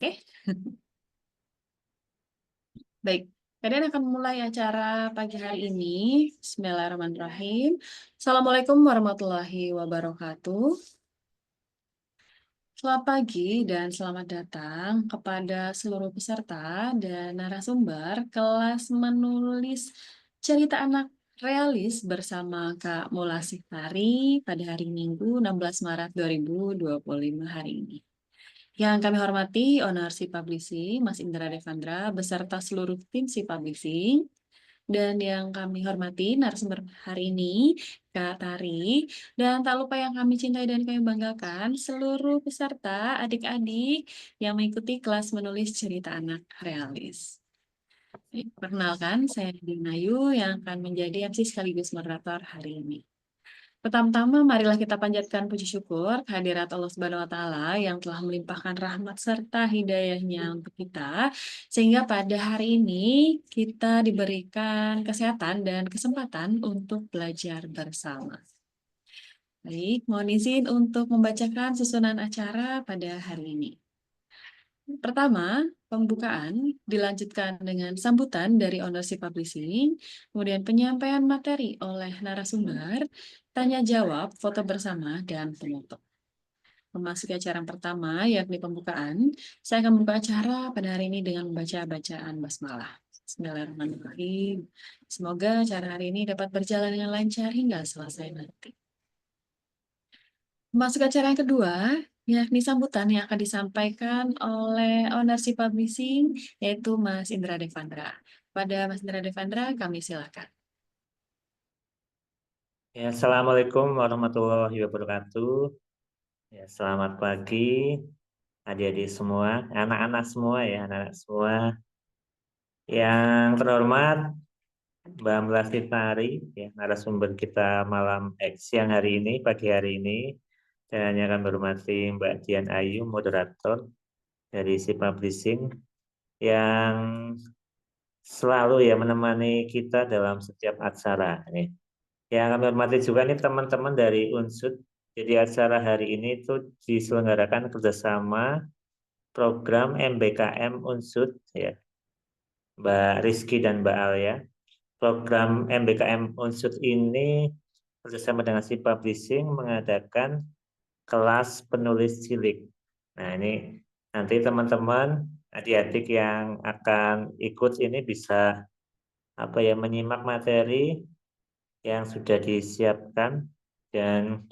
Oke, baik. Kalian akan mulai acara pagi hari ini. Bismillahirrahmanirrahim. Assalamualaikum warahmatullahi wabarakatuh. Selamat pagi dan selamat datang kepada seluruh peserta dan narasumber kelas menulis cerita anak realis bersama Kak Mula Sitari pada hari Minggu 16 Maret 2025 hari ini. Yang kami hormati, Owner Si Publishing, Mas Indra Devandra, beserta seluruh tim Si Publishing. Dan yang kami hormati, narasumber hari ini, Kak Tari. Dan tak lupa yang kami cintai dan kami banggakan, seluruh peserta, adik-adik yang mengikuti kelas menulis cerita anak realis. Perkenalkan, saya Dina Ayu yang akan menjadi MC sekaligus moderator hari ini. Pertama-tama, marilah kita panjatkan puji syukur kehadirat Allah Subhanahu wa Ta'ala yang telah melimpahkan rahmat serta hidayahnya untuk kita, sehingga pada hari ini kita diberikan kesehatan dan kesempatan untuk belajar bersama. Baik, mohon izin untuk membacakan susunan acara pada hari ini. Pertama, pembukaan dilanjutkan dengan sambutan dari Ownership Publishing, kemudian penyampaian materi oleh narasumber, tanya jawab, foto bersama, dan penutup. Memasuki acara yang pertama, yakni pembukaan, saya akan membuka acara pada hari ini dengan membaca bacaan basmalah. Bismillahirrahmanirrahim. Semoga acara hari ini dapat berjalan dengan lancar hingga selesai nanti. Masuk acara yang kedua, yakni sambutan yang akan disampaikan oleh Ownership Publishing, yaitu Mas Indra Devandra. Pada Mas Indra Devandra, kami silakan. Ya, Assalamualaikum warahmatullahi wabarakatuh. Ya, selamat pagi adik-adik semua, anak-anak semua ya, anak-anak semua. Yang terhormat Mbak Mlasitari, ya, narasumber kita siang hari ini, pagi hari ini. Dan yang akan berhormati Mbak Dian Ayu, moderator dari Si Publishing, yang selalu ya menemani kita dalam setiap acara. Yang kami hormati juga nih teman-teman dari Unsud. Jadi acara hari ini itu diselenggarakan kerjasama program MBKM Unsud ya, Mbak Rizky dan Mbak Alia. Program MBKM Unsud ini kerjasama dengan Si Publishing mengadakan kelas penulis cilik. Nah ini nanti teman-teman adik-adik yang akan ikut ini bisa menyimak materi yang sudah disiapkan, dan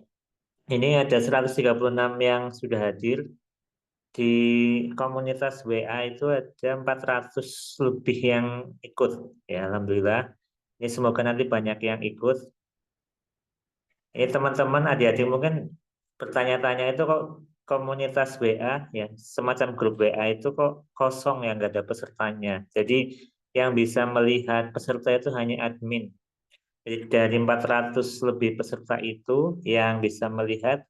ini ada 136 yang sudah hadir. Di komunitas WA itu ada 400 lebih yang ikut. Ya, Alhamdulillah. Ini semoga nanti banyak yang ikut. Ini teman-teman adik-adik mungkin bertanya-tanya itu kok komunitas WA, ya semacam grup WA itu kok kosong ya, nggak ada pesertanya. Jadi yang bisa melihat peserta itu hanya admin. Jadi dari 400 lebih peserta itu yang bisa melihat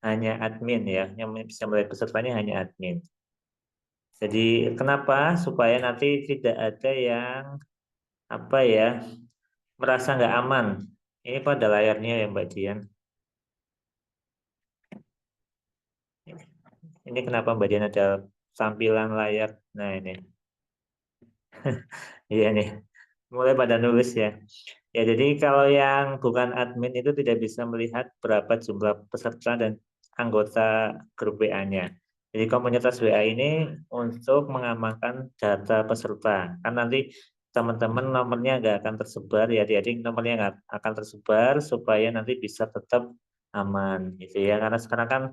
hanya admin ya, yang bisa melihat pesertanya hanya admin. Jadi kenapa? Supaya nanti tidak ada yang merasa nggak aman. Ini pada layarnya ya Mbak Dian. Ini kenapa Mbak Dian ada tampilan layar? Nah ini, iya nih, mulai pada nulis ya. Ya jadi kalau yang bukan admin itu tidak bisa melihat berapa jumlah peserta dan anggota grup WA-nya. Jadi komunitas WA ini untuk mengamankan data peserta. Kan nanti teman-teman nomornya nggak akan tersebar ya, adik-adik nomornya nggak akan tersebar supaya nanti bisa tetap aman gitu ya. Karena sekarang kan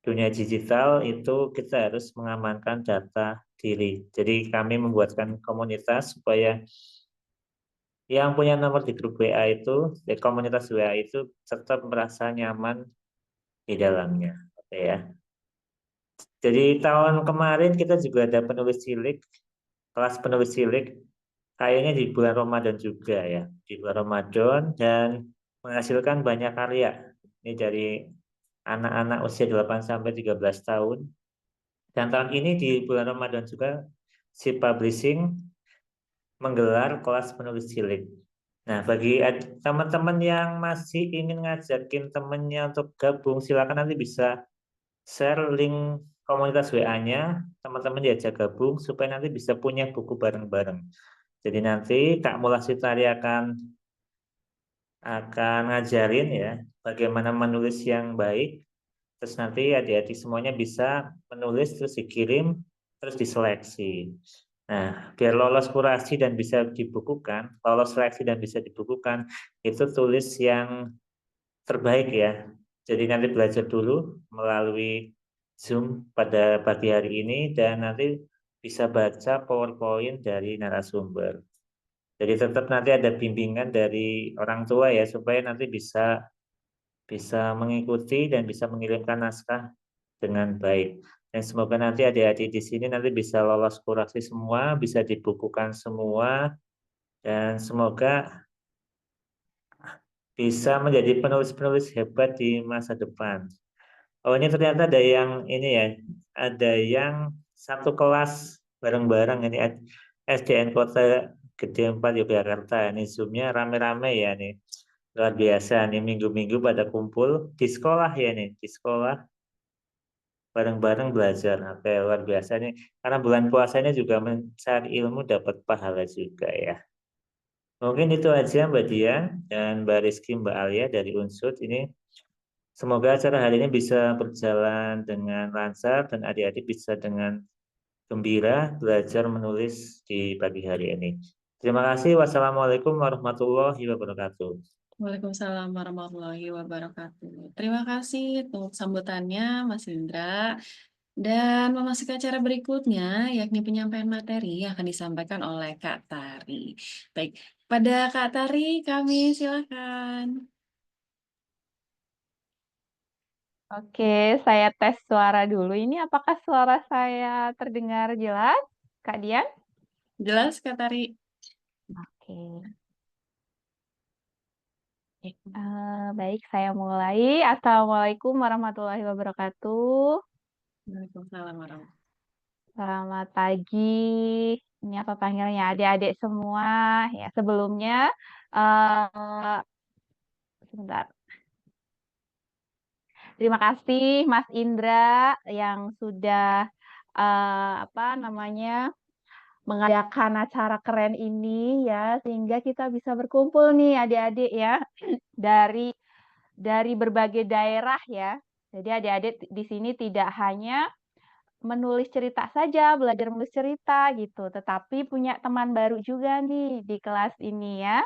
dunia digital itu kita harus mengamankan data diri. Jadi kami membuatkan komunitas supaya yang punya nomor di grup WA itu, di komunitas WA itu tetap merasa nyaman di dalamnya. Oke ya. Jadi tahun kemarin kita juga ada penulis cilik, kelas penulis cilik, kayaknya di bulan Ramadan juga ya, di bulan Ramadan, dan menghasilkan banyak karya. Ini dari anak-anak usia 8 sampai 13 tahun. Dan tahun ini di bulan Ramadan juga Si Publishing menggelar kelas penulis cilik. Nah, bagi teman-teman yang masih ingin ngajakin temannya untuk gabung, silakan nanti bisa share link komunitas WA-nya, teman-teman diajak gabung supaya nanti bisa punya buku bareng-bareng. Jadi nanti Kak Mulasitari akan ngajarin ya bagaimana menulis yang baik. Terus nanti adik-adik semuanya bisa menulis terus dikirim terus diseleksi. Nah, biar lolos kurasi dan bisa dibukukan, lolos seleksi dan bisa dibukukan, itu tulis yang terbaik ya. Jadi nanti belajar dulu melalui Zoom pada pagi hari ini dan nanti bisa baca PowerPoint dari narasumber. Jadi tetap nanti ada bimbingan dari orang tua ya supaya nanti bisa bisa mengikuti dan bisa mengirimkan naskah dengan baik. Dan semoga nanti adik-adik di sini nanti bisa lolos kurasi semua, bisa dibukukan semua, dan semoga bisa menjadi penulis-penulis hebat di masa depan. Oh ini ternyata ada yang ini ya, ada yang satu kelas bareng-bareng ini SDN Kota Gede 4 Yogyakarta. Ini Zoom-nya rame-rame ya nih. Luar biasa nih minggu-minggu pada kumpul di sekolah ya nih, di sekolah bareng-bareng belajar. Oke, luar biasa nih. Karena bulan puasanya juga mencari ilmu dapat pahala juga ya. Mungkin itu aja Mbak Dian dan Mbak Rizky, Mbak Alia dari Unsur ini. Semoga acara hari ini bisa berjalan dengan lancar dan adik-adik bisa dengan gembira belajar menulis di pagi hari ini. Terima kasih. Wassalamualaikum warahmatullahi wabarakatuh. Waalaikumsalam warahmatullahi wabarakatuh. Terima kasih untuk sambutannya, Mas Indra. Dan memasuki acara berikutnya, yakni penyampaian materi yang akan disampaikan oleh Kak Tari. Baik, pada Kak Tari kami silakan. Oke, saya tes suara dulu. Ini apakah suara saya terdengar jelas, Kak Dian? Jelas, Kak Tari? Oke. Baik, saya mulai. Assalamualaikum warahmatullahi wabarakatuh. Waalaikumsalam warahmatullahi. Selamat pagi. Ini apa panggilnya? Adik-adik semua. Ya, sebelumnya, eh sebentar. Terima kasih Mas Indra yang sudah apa namanya mengadakan acara keren ini ya sehingga kita bisa berkumpul nih adik-adik ya dari berbagai daerah ya. Jadi adik-adik di sini tidak hanya menulis cerita saja, belajar menulis cerita gitu, tetapi punya teman baru juga nih di kelas ini ya.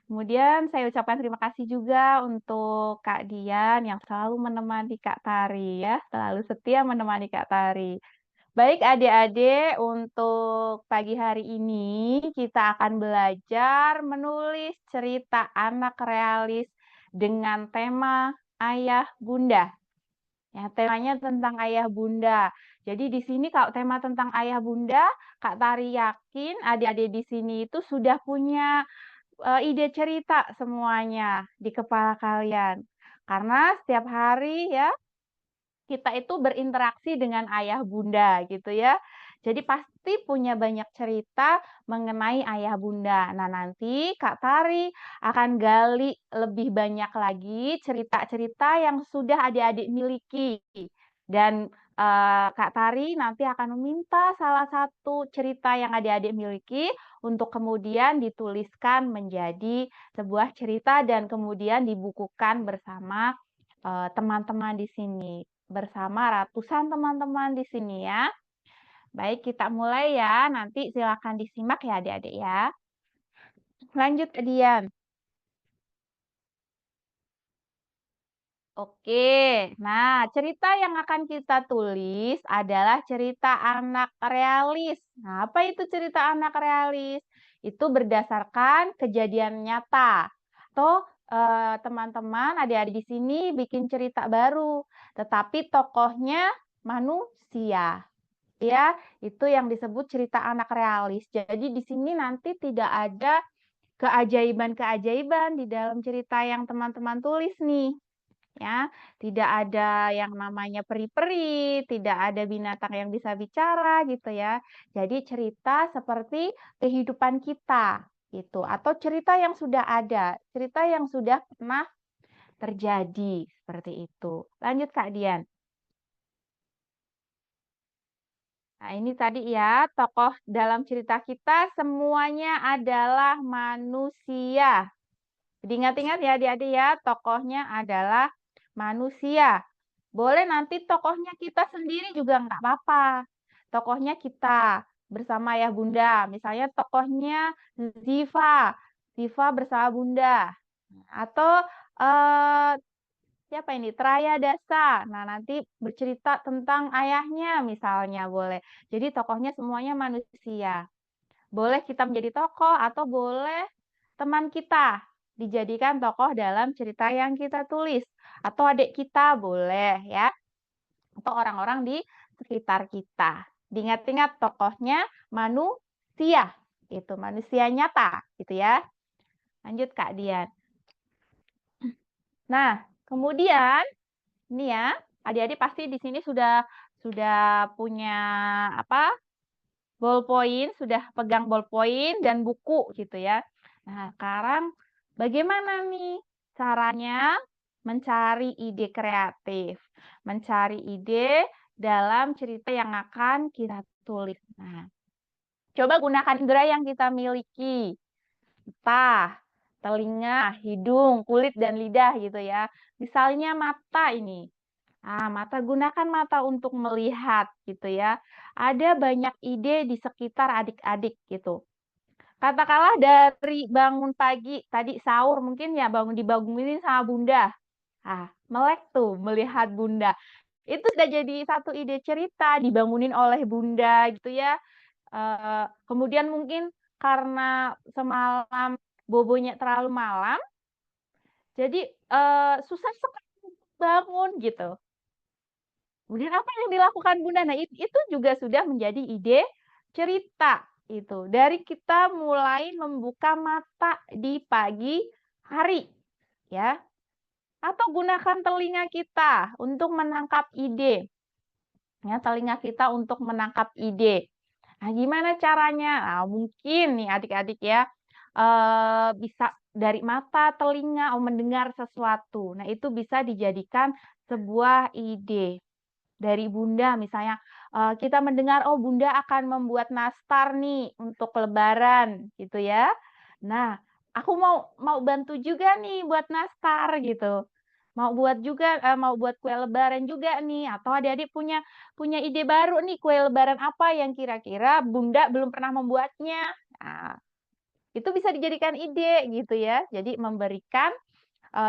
Kemudian saya ucapkan terima kasih juga untuk Kak Dian yang selalu menemani Kak Tari ya, selalu setia menemani Kak Tari. Baik adik-adik, untuk pagi hari ini kita akan belajar menulis cerita anak realis dengan tema ayah bunda. Ya, temanya tentang ayah bunda. Jadi di sini kalau tema tentang ayah bunda, Kak Tari yakin adik-adik di sini itu sudah punya ide cerita semuanya di kepala kalian. Karena setiap hari ya kita itu berinteraksi dengan ayah bunda gitu ya. Jadi pasti punya banyak cerita mengenai ayah bunda. Nah, nanti Kak Tari akan gali lebih banyak lagi cerita-cerita yang sudah adik-adik miliki. Dan Kak Tari nanti akan meminta salah satu cerita yang adik-adik miliki untuk kemudian dituliskan menjadi sebuah cerita dan kemudian dibukukan bersama teman-teman di sini bersama ratusan teman-teman di sini ya. Baik, kita mulai ya. Nanti silakan disimak ya adik-adik ya. Lanjut ke Dian. Oke, nah cerita yang akan kita tulis adalah cerita anak realis. Nah, apa itu cerita anak realis? Itu berdasarkan kejadian nyata. Atau teman-teman adik-adik di sini bikin cerita baru, tetapi tokohnya manusia. Ya, itu yang disebut cerita anak realis. Jadi di sini nanti tidak ada keajaiban-keajaiban di dalam cerita yang teman-teman tulis nih. Ya, tidak ada yang namanya peri-peri, tidak ada binatang yang bisa bicara gitu ya. Jadi cerita seperti kehidupan kita gitu atau cerita yang sudah ada, cerita yang sudah pernah terjadi seperti itu. Lanjut Kak Dian. Nah, ini tadi ya, tokoh dalam cerita kita semuanya adalah manusia. Jadi ingat-ingat ya adik-adik ya, tokohnya adalah manusia. Boleh nanti tokohnya kita sendiri juga nggak apa-apa. Tokohnya kita bersama ayah bunda. Misalnya tokohnya Ziva. Ziva bersama bunda. Atau siapa ini? Traya Dasa. Nah, nanti bercerita tentang ayahnya misalnya boleh. Jadi tokohnya semuanya manusia. Boleh kita menjadi tokoh atau boleh teman kita dijadikan tokoh dalam cerita yang kita tulis. Atau adik kita boleh ya. Atau orang-orang di sekitar kita. Diingat-ingat tokohnya manusia. Itu manusia nyata gitu ya. Lanjut Kak Dian. Nah, kemudian ini ya, adik-adik pasti di sini sudah punya apa? Ballpoint, sudah pegang ballpoint dan buku gitu ya. Nah, sekarang bagaimana nih caranya mencari ide kreatif, mencari ide dalam cerita yang akan kita tulis. Nah, coba gunakan indera yang kita miliki. Mata, telinga, hidung, kulit, dan lidah gitu ya. Misalnya mata ini. Mata, gunakan mata untuk melihat gitu ya. Ada banyak ide di sekitar adik-adik gitu. Katakanlah dari bangun pagi, tadi sahur mungkin ya dibangunin sama bunda. Melek tuh melihat bunda. Itu sudah jadi satu ide cerita, dibangunin oleh bunda gitu ya. Kemudian mungkin karena semalam bobonya terlalu malam, jadi susah sekali bangun gitu. Kemudian apa yang dilakukan bunda? Nah, itu juga sudah menjadi ide cerita itu. Dari kita mulai membuka mata di pagi hari, ya. Atau gunakan telinga kita untuk menangkap ide. Ya, telinga kita untuk menangkap ide. Nah, gimana caranya? Nah, mungkin nih adik-adik ya, bisa dari mata, telinga, mendengar sesuatu. Nah, itu bisa dijadikan sebuah ide. Dari bunda misalnya, kita mendengar, oh bunda akan membuat nastar nih untuk lebaran gitu ya. Nah, aku mau bantu juga nih buat nastar gitu. Mau buat juga, mau buat kue lebaran juga nih, atau adik-adik punya ide baru nih, kue lebaran apa yang kira-kira bunda belum pernah membuatnya. Nah, itu bisa dijadikan ide gitu ya. Jadi memberikan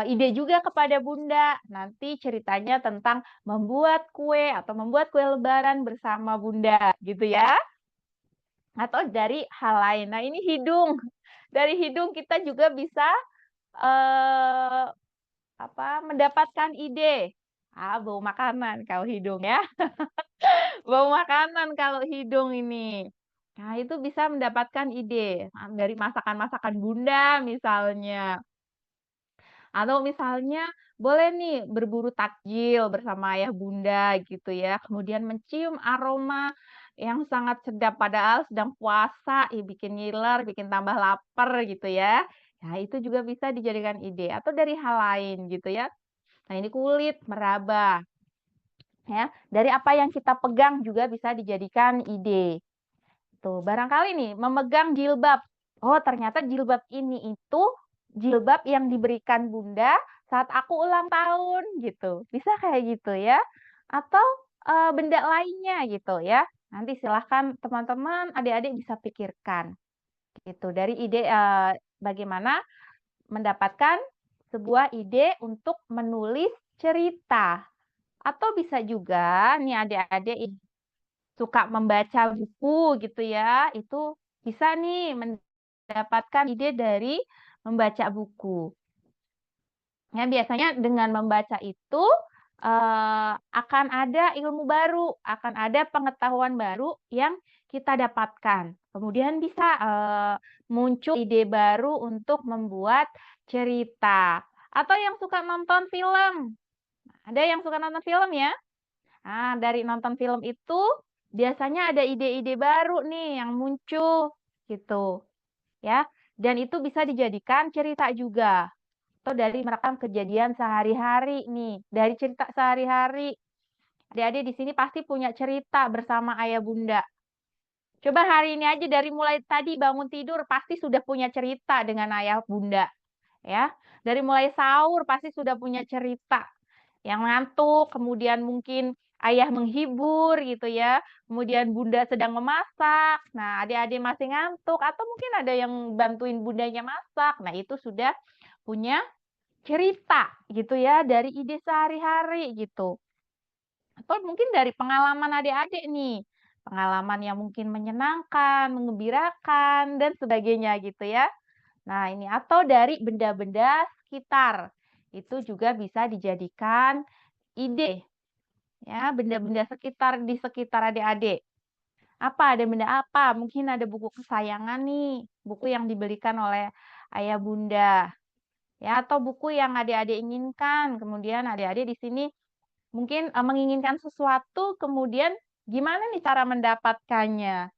ide juga kepada bunda. Nanti ceritanya tentang membuat kue atau membuat kue lebaran bersama bunda gitu ya. Atau dari hal lain. Nah, ini hidung. Dari hidung kita juga bisa eh, mendapatkan ide. Bau makanan kalau hidung ya. Bau makanan kalau hidung ini. Nah, itu bisa mendapatkan ide dari masakan-masakan bunda misalnya. Atau misalnya boleh nih berburu takjil bersama ayah bunda gitu ya. Kemudian mencium aroma yang sangat sedap padahal sedang puasa, bikin ngiler, bikin tambah lapar gitu ya. Nah, itu juga bisa dijadikan ide atau dari hal lain gitu ya. Nah, ini kulit meraba ya. Dari apa yang kita pegang juga bisa dijadikan ide. Tuh, barangkali nih memegang jilbab. Oh, ternyata jilbab ini itu jilbab yang diberikan bunda saat aku ulang tahun gitu. Bisa kayak gitu ya. Atau benda lainnya gitu ya. Nanti silahkan teman-teman, adik-adik bisa pikirkan gitu dari ide bagaimana mendapatkan sebuah ide untuk menulis cerita. Atau bisa juga nih adik-adik suka membaca buku gitu ya, itu bisa nih mendapatkan ide dari membaca buku. Ya, biasanya dengan membaca itu akan ada ilmu baru, akan ada pengetahuan baru yang kita dapatkan. Kemudian bisa muncul ide baru untuk membuat cerita. Atau yang suka nonton film. Ada yang suka nonton film ya? Nah, dari nonton film itu biasanya ada ide-ide baru nih yang muncul gitu ya. Dan itu bisa dijadikan cerita juga. Atau dari merekam kejadian sehari-hari nih, dari cerita sehari-hari. Adik-adik di sini pasti punya cerita bersama ayah bunda. Coba hari ini aja dari mulai tadi bangun tidur pasti sudah punya cerita dengan ayah bunda, ya. Dari mulai sahur pasti sudah punya cerita. Yang ngantuk, kemudian mungkin ayah menghibur gitu ya, kemudian bunda sedang memasak. Nah, adik-adik masih ngantuk atau mungkin ada yang bantuin bundanya masak. Nah, itu sudah punya cerita gitu ya dari ide sehari-hari gitu. Atau mungkin dari pengalaman adik-adik nih, pengalaman yang mungkin menyenangkan, mengembirakan, dan sebagainya gitu ya. Nah ini, atau dari benda-benda sekitar, itu juga bisa dijadikan ide, ya, benda-benda sekitar di sekitar adik-adik. Apa, ada benda apa? Mungkin ada buku kesayangan nih, buku yang dibelikan oleh ayah bunda, ya, atau buku yang adik-adik inginkan. Kemudian adik-adik di sini mungkin, menginginkan sesuatu, kemudian gimana nih cara mendapatkannya,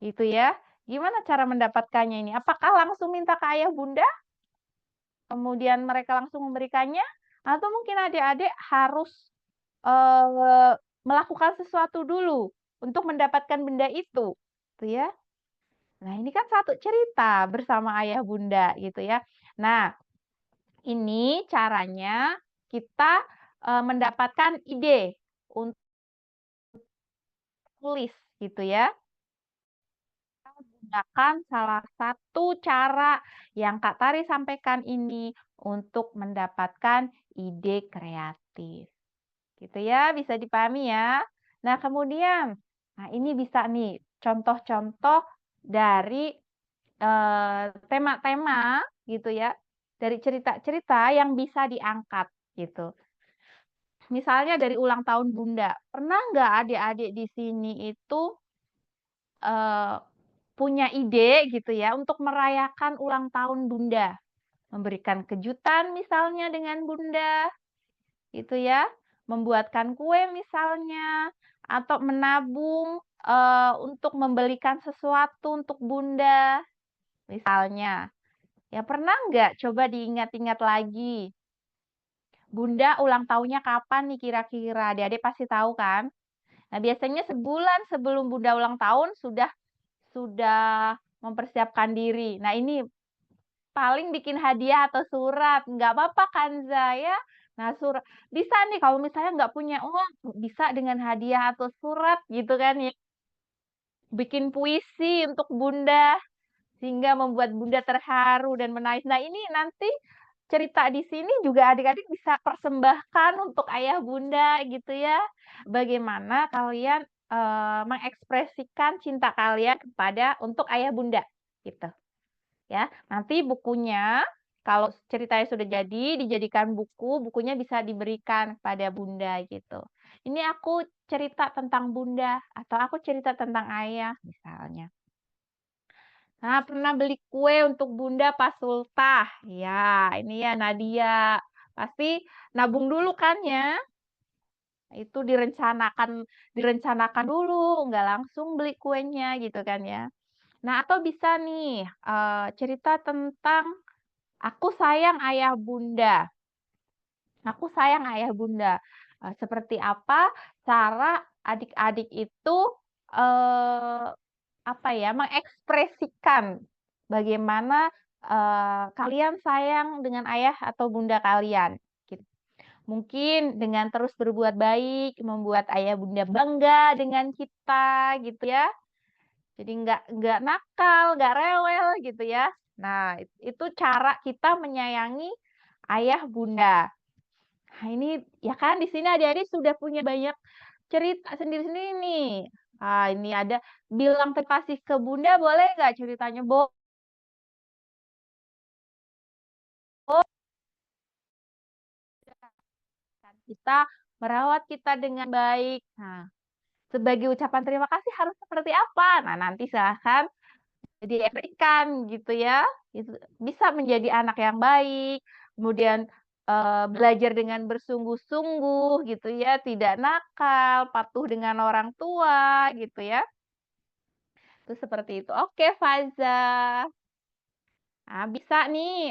gitu ya. Gimana cara mendapatkannya ini? Apakah langsung minta ke ayah bunda, kemudian mereka langsung memberikannya? Atau mungkin adik-adik harus, melakukan sesuatu dulu untuk mendapatkan benda itu, gitu ya. Nah, ini kan satu cerita bersama ayah bunda, gitu ya. Nah, ini caranya kita, mendapatkan ide untuk tulis gitu ya. Kita gunakan salah satu cara yang Kak Tari sampaikan ini untuk mendapatkan ide kreatif. Gitu ya, bisa dipahami ya. Nah, kemudian, nah ini bisa nih contoh-contoh dari tema-tema gitu ya, dari cerita-cerita yang bisa diangkat gitu. Misalnya dari ulang tahun Bunda, pernah nggak adik-adik di sini itu Eee, punya ide gitu ya untuk merayakan ulang tahun Bunda, memberikan kejutan misalnya dengan Bunda, gitu ya, membuatkan kue misalnya, atau menabung, untuk membelikan sesuatu untuk Bunda, misalnya. Ya pernah nggak coba diingat-ingat lagi, Bunda ulang tahunnya kapan nih kira-kira? Adik-adik pasti tahu kan? Nah biasanya sebulan sebelum Bunda ulang tahun sudah mempersiapkan diri. Nah, ini paling bikin hadiah atau surat, nggak apa-apa kan, Za, Nah, bisa nih kalau misalnya nggak punya uang, bisa dengan hadiah atau surat gitu kan ya. Bikin puisi untuk Bunda, sehingga membuat Bunda terharu dan menangis. Nah, ini nanti cerita di sini juga adik-adik bisa persembahkan untuk ayah Bunda gitu ya. Bagaimana kalian, mengekspresikan cinta kalian untuk ayah Bunda, gitu. Ya, nanti bukunya kalau ceritanya sudah jadi, dijadikan buku, bukunya bisa diberikan kepada Bunda gitu. "Ini aku cerita tentang Bunda," atau "Aku cerita tentang Ayah," misalnya. Nah, pernah beli kue untuk Bunda pas ultah? Ya, ini ya Nadia. Pasti nabung dulu kan ya? Itu direncanakan direncanakan dulu, nggak langsung beli kuenya gitu kan ya. Nah, atau bisa nih, cerita tentang aku sayang ayah bunda. Aku sayang ayah bunda. Seperti apa cara adik-adik itu, eee, apa ya, mengekspresikan bagaimana, kalian sayang dengan ayah atau bunda kalian, gitu. Mungkin dengan terus berbuat baik, membuat ayah bunda bangga dengan kita, gitu ya. Jadi nggak nakal, nggak rewel gitu ya. Nah, itu cara kita menyayangi ayah bunda. Nah, ini ya kan di sini adik-adik sudah punya banyak cerita sendiri-sendiri nih. Ah, ini ada bilang terima kasih ke bunda boleh nggak ceritanya, Bo? Kan kita merawat kita dengan baik. Nah, sebagai ucapan terima kasih harus seperti apa? Nah, nanti silahkan diekspresikan gitu ya. Itu bisa menjadi anak yang baik, kemudian, belajar dengan bersungguh-sungguh gitu ya, tidak nakal, patuh dengan orang tua gitu ya. Itu seperti itu. Oke, Faza. Nah, bisa nih,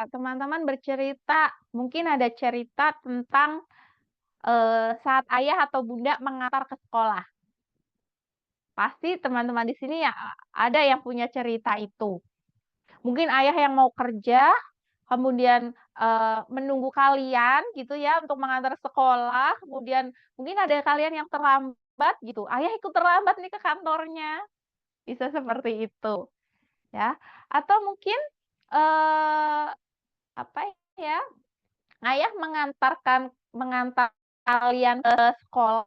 teman-teman bercerita, mungkin ada cerita tentang, saat ayah atau bunda mengantar ke sekolah? Pasti teman-teman di sini ya ada yang punya cerita itu. Mungkin ayah yang mau kerja, kemudian, menunggu kalian gitu ya untuk mengantar sekolah, kemudian mungkin ada kalian yang terlambat gitu, ayah ikut terlambat nih ke kantornya, bisa seperti itu, ya. Atau mungkin, eee, apa ya, ayah mengantar kalian ke sekolah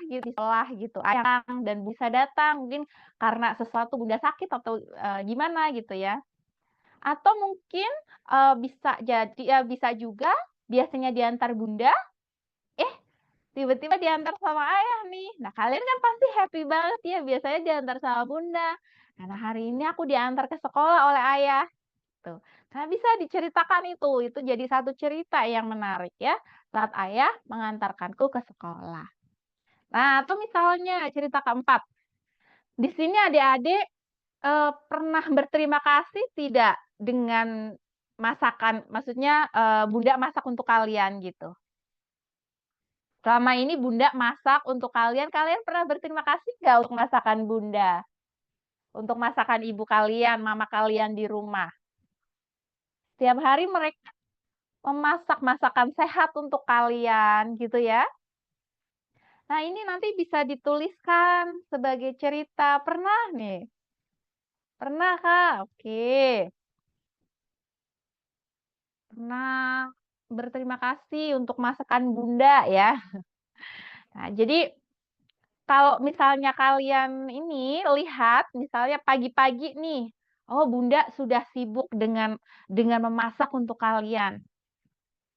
gitu, sekolah gitu, ayah dan bisa datang, mungkin karena sesuatu bunda sakit atau, gimana gitu ya. Atau mungkin, bisa juga biasanya diantar bunda, eh, tiba-tiba diantar sama ayah nih. Nah, kalian kan pasti happy banget ya, biasanya diantar sama bunda. Karena hari ini aku diantar ke sekolah oleh ayah, tuh. Nah, bisa diceritakan itu jadi satu cerita yang menarik ya, saat ayah mengantarkanku ke sekolah. Nah, atau misalnya cerita keempat, di sini adik-adik pernah berterima kasih tidak dengan masakan maksudnya, bunda masak untuk kalian gitu? Selama ini bunda masak untuk kalian, kalian pernah berterima kasih nggak untuk masakan bunda? Untuk masakan ibu kalian, mama kalian di rumah? Setiap hari mereka memasak masakan sehat untuk kalian gitu ya. Nah, ini nanti bisa dituliskan sebagai cerita, pernah nih? Pernah, Kak? Oke. Pernah berterima kasih untuk masakan bunda ya. Nah, jadi kalau misalnya kalian ini lihat misalnya pagi-pagi nih, oh bunda sudah sibuk dengan memasak untuk kalian,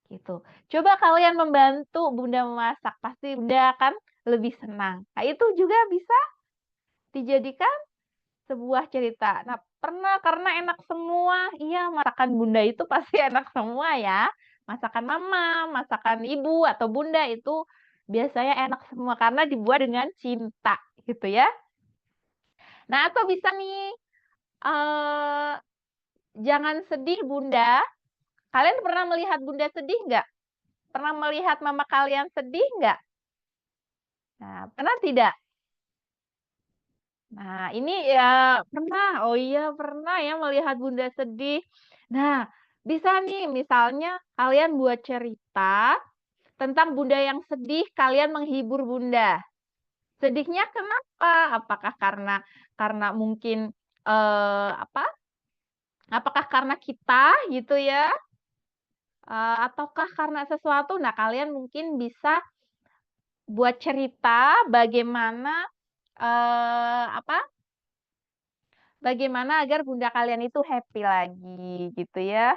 gitu. Coba kalian membantu bunda memasak, pasti bunda akan lebih senang. Nah, itu juga bisa dijadikan sebuah cerita. Nah, pernah karena enak semua. Iya, masakan bunda itu pasti enak semua ya. Masakan mama, masakan ibu atau bunda itu biasanya enak semua karena dibuat dengan cinta gitu ya. Nah, atau bisa nih, eee, jangan sedih bunda. Kalian pernah melihat bunda sedih nggak? Pernah melihat mama kalian sedih nggak? Nah, pernah tidak? Nah, ini ya pernah. Oh iya, pernah ya melihat bunda sedih. Nah, bisa nih misalnya kalian buat cerita tentang bunda yang sedih, kalian menghibur bunda. Sedihnya kenapa? Apakah karena mungkin, apa, apakah karena kita gitu ya, ataukah karena sesuatu? Nah, kalian mungkin bisa buat cerita bagaimana, apa, bagaimana agar bunda kalian itu happy lagi gitu ya.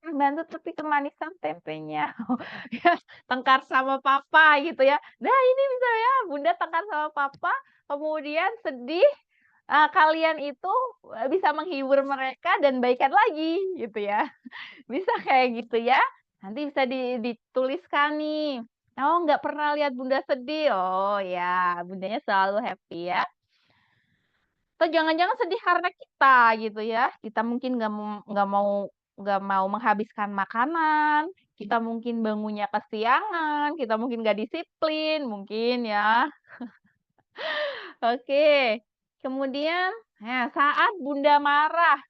Bantu tapi kemanisan tempenya. Ya, tengkar sama papa gitu ya. Nah, ini bisa ya, bunda tengkar sama papa, kemudian sedih, kalian itu, bisa menghibur mereka dan baikan lagi gitu ya. Bisa kayak gitu ya. Nanti bisa dituliskan nih, "Oh, nggak pernah lihat bunda sedih." Oh ya, bundanya selalu happy ya. Atau jangan-jangan sedih karena kita gitu ya, kita mungkin nggak mau menghabiskan makanan, kita mungkin bangunnya kesiangan, kita mungkin nggak disiplin, mungkin ya. Oke, kemudian, nah saat bunda marah,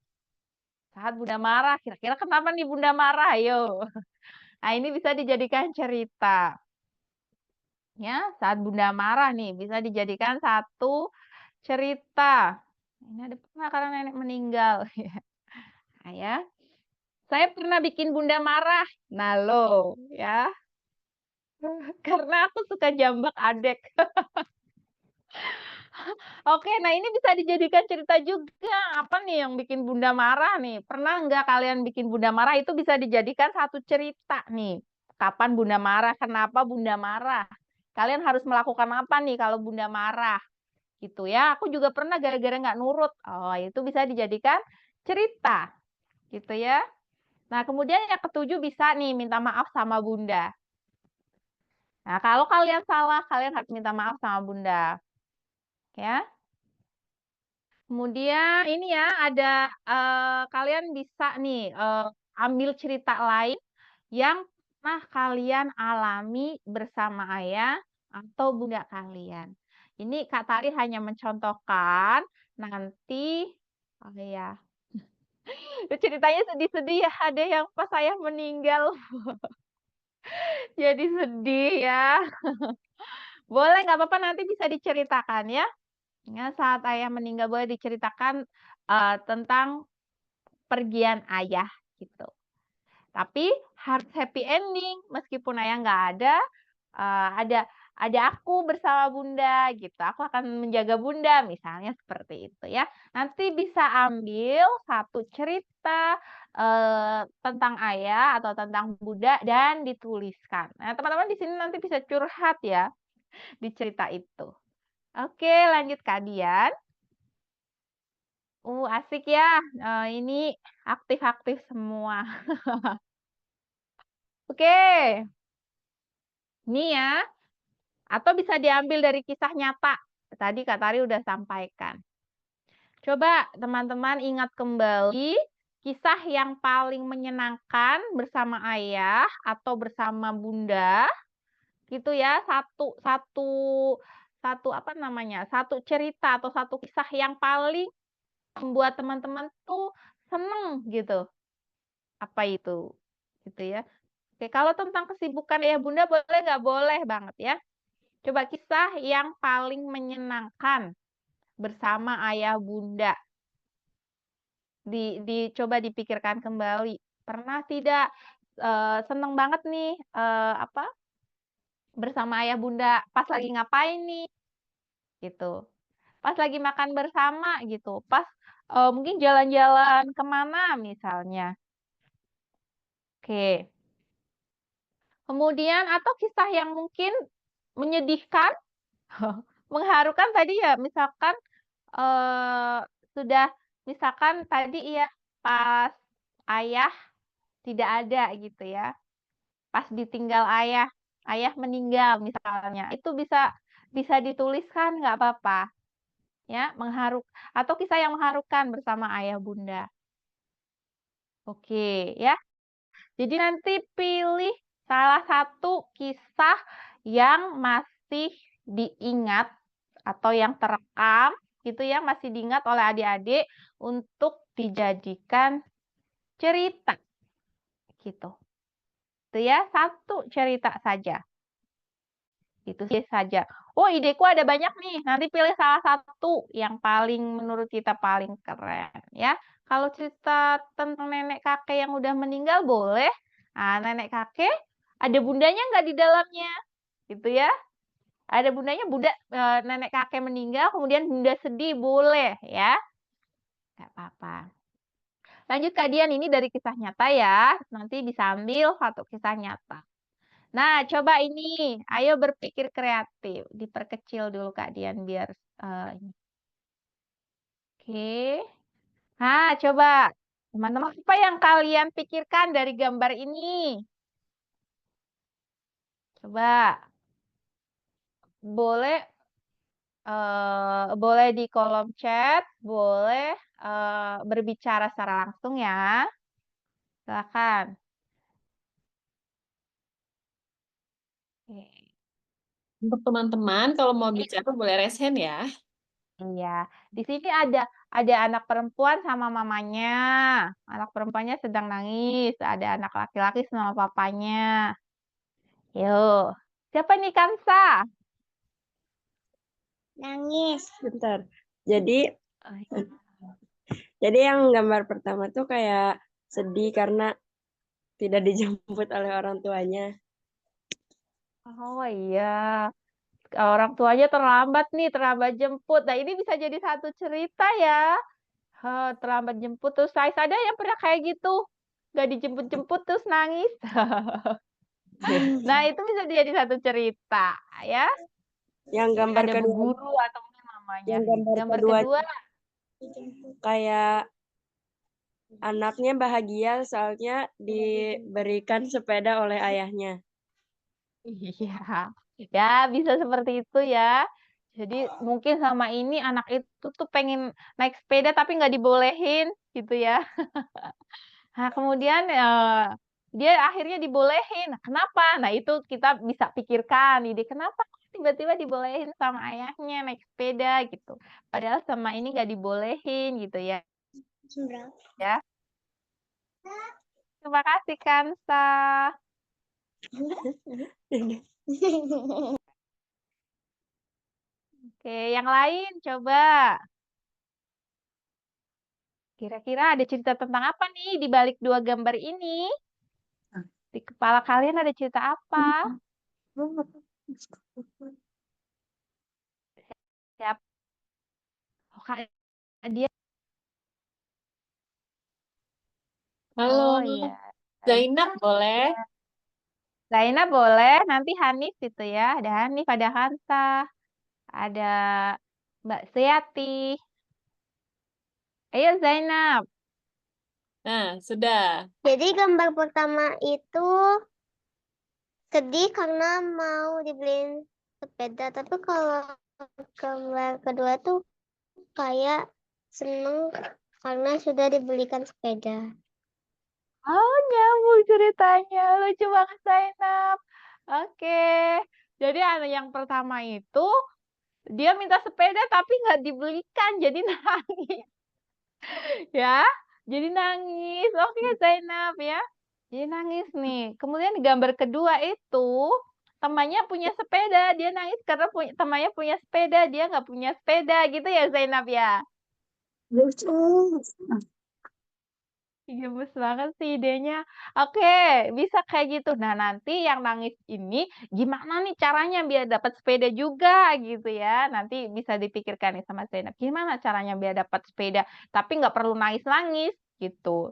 kira-kira kenapa nih bunda marah? Ayo. Nah, ini bisa dijadikan cerita, ya, saat bunda marah nih, bisa dijadikan satu cerita. Ini ada pernah karena nenek meninggal, ya. Nah, ya. Saya pernah bikin bunda marah. Nah, loh, ya. Karena aku suka jambak adek. Oke, nah ini bisa dijadikan cerita juga. Apa nih yang bikin bunda marah nih? Pernah nggak kalian bikin bunda marah? Itu bisa dijadikan satu cerita nih. Kapan bunda marah? Kenapa bunda marah? Kalian harus melakukan apa nih kalau bunda marah? Gitu ya. Aku juga pernah gara-gara nggak nurut. Oh, itu bisa dijadikan cerita. Gitu ya. Nah, kemudian yang ketujuh bisa nih minta maaf sama bunda. Nah, kalau kalian salah, kalian harus minta maaf sama bunda, ya. Kemudian ini ya, ada, kalian bisa nih, ambil cerita lain yang pernah kalian alami bersama ayah atau bunda kalian. Ini Kak Tari hanya mencontohkan, nanti oh ya, ceritanya sedih-sedih ya, ada yang pas ayah meninggal jadi sedih ya. Boleh, nggak apa-apa, nanti bisa diceritakan ya. Ya, saat ayah meninggal boleh diceritakan tentang pergian ayah gitu. Tapi harus happy ending, meskipun ayah nggak ada, ada aku bersama bunda gitu. Aku akan menjaga bunda, misalnya seperti itu ya. Nanti bisa ambil satu cerita tentang ayah atau tentang bunda dan dituliskan. Nah, teman-teman di sini nanti bisa curhat ya di cerita itu. Oke, lanjut Kak Dian. Asik ya. Ini aktif-aktif semua. Oke, ini ya. Atau bisa diambil dari kisah nyata. Tadi Kak Tari udah sampaikan. Coba teman-teman ingat kembali kisah yang paling menyenangkan bersama ayah atau bersama bunda. Gitu ya. Satu apa namanya? Satu cerita atau satu kisah yang paling membuat teman-teman tuh seneng gitu. Apa itu? Gitu ya. Oke, kalau tentang kesibukan ayah bunda boleh nggak? Boleh banget ya. Coba kisah yang paling menyenangkan bersama ayah bunda. Coba dipikirkan kembali. Pernah tidak seneng banget nih apa bersama ayah bunda pas lagi ngapain nih? Gitu. Pas lagi makan bersama gitu. Pas mungkin jalan-jalan kemana misalnya. Oke. Kemudian atau kisah yang mungkin menyedihkan, mengharukan tadi ya, misalkan eee, sudah misalkan tadi ya, pas ayah tidak ada gitu ya, pas ditinggal ayah, ayah meninggal misalnya, itu bisa bisa dituliskan nggak apa-apa, ya, atau kisah yang mengharukan bersama ayah bunda. Oke, ya. Jadi nanti pilih salah satu kisah yang masih diingat atau yang terekam gitu ya, masih diingat oleh adik-adik untuk dijadikan cerita gitu. Itu ya, satu cerita saja. Itu sih saja. Oh, ideku ada banyak nih. Nanti pilih salah satu yang paling menurut kita paling keren ya. Kalau cerita tentang nenek kakek yang udah meninggal boleh. Nah, nenek kakek ada bundanya nggak di dalamnya? Gitu ya. Ada bundanya, nenek kakek meninggal, kemudian bunda sedih, boleh ya. Nggak apa-apa. Lanjut Kak Dian, ini dari kisah nyata ya. Nanti bisa ambil satu kisah nyata. Nah, coba ini. Ayo berpikir kreatif. Diperkecil dulu Kak Dian biar ini. Oke. Nah, coba teman-teman apa yang kalian pikirkan dari gambar ini? Coba boleh boleh di kolom chat, boleh berbicara secara langsung ya. Silakan. Oke. Untuk teman-teman, kalau mau bicara boleh raise hand ya. Iya, di sini ada anak perempuan sama mamanya. Anak perempuannya sedang nangis, ada anak laki-laki sama papanya. Yuk, siapa nih Kansa? Nangis. Bentar. Jadi Oh, iya. jadi yang gambar pertama tuh kayak sedih karena tidak dijemput oleh orang tuanya. Oh iya, orang tuanya terlambat nih, terlambat jemput. Nah ini bisa jadi satu cerita ya. Terlambat jemput terus saya ada yang pernah kayak gitu, gak dijemput-jemput terus nangis. Nah itu bisa jadi satu cerita ya. Yang gambar Ada bu kedua, guru atau mungkin mamanya. yang gambar Gambar kedua kedua, kayak anaknya bahagia soalnya diberikan sepeda oleh ayahnya. iya, ya bisa seperti itu ya. Jadi mungkin sama ini anak itu tuh pengen naik sepeda tapi nggak dibolehin gitu ya. Nah, kemudian dia akhirnya dibolehin. Nah, kenapa? Nah, itu kita bisa pikirkan ide kenapa kok tiba-tiba dibolehin sama ayahnya naik sepeda gitu. Padahal sama ini nggak dibolehin gitu ya. Ya. Terima kasih Kansa. Oke, yang lain coba. Kira-kira ada cerita tentang apa nih di balik dua gambar ini? Di kepala kalian ada cerita apa? Siapa? Oh, Kak dia. Halo, Oh iya. Zainab boleh? Zainab boleh, nanti Hanif gitu ya. Ada Hanif, ada Hansa, ada Mbak Seyati. Ayo Zainab. Nah, sudah. Jadi gambar pertama itu sedih karena mau dibeliin sepeda, tapi kalau gambar kedua tuh kayak seneng karena sudah dibelikan sepeda. Oh, nyambung ceritanya. Lucu banget Zainab. Oke. Jadi yang pertama itu dia minta sepeda tapi nggak dibelikan, jadi nangis. Ya, jadi nangis. Oke Zainab ya. Jadi nangis nih. Kemudian di gambar kedua itu temannya punya sepeda, dia nangis karena temannya punya sepeda, dia nggak punya sepeda gitu ya Zainab ya. Gemes banget sih idenya. Oke, bisa kayak gitu. Nah, nanti yang nangis ini gimana nih caranya biar dapat sepeda juga gitu ya. Nanti bisa dipikirkan nih sama Zainab. Gimana caranya biar dapat sepeda tapi nggak perlu nangis-nangis gitu.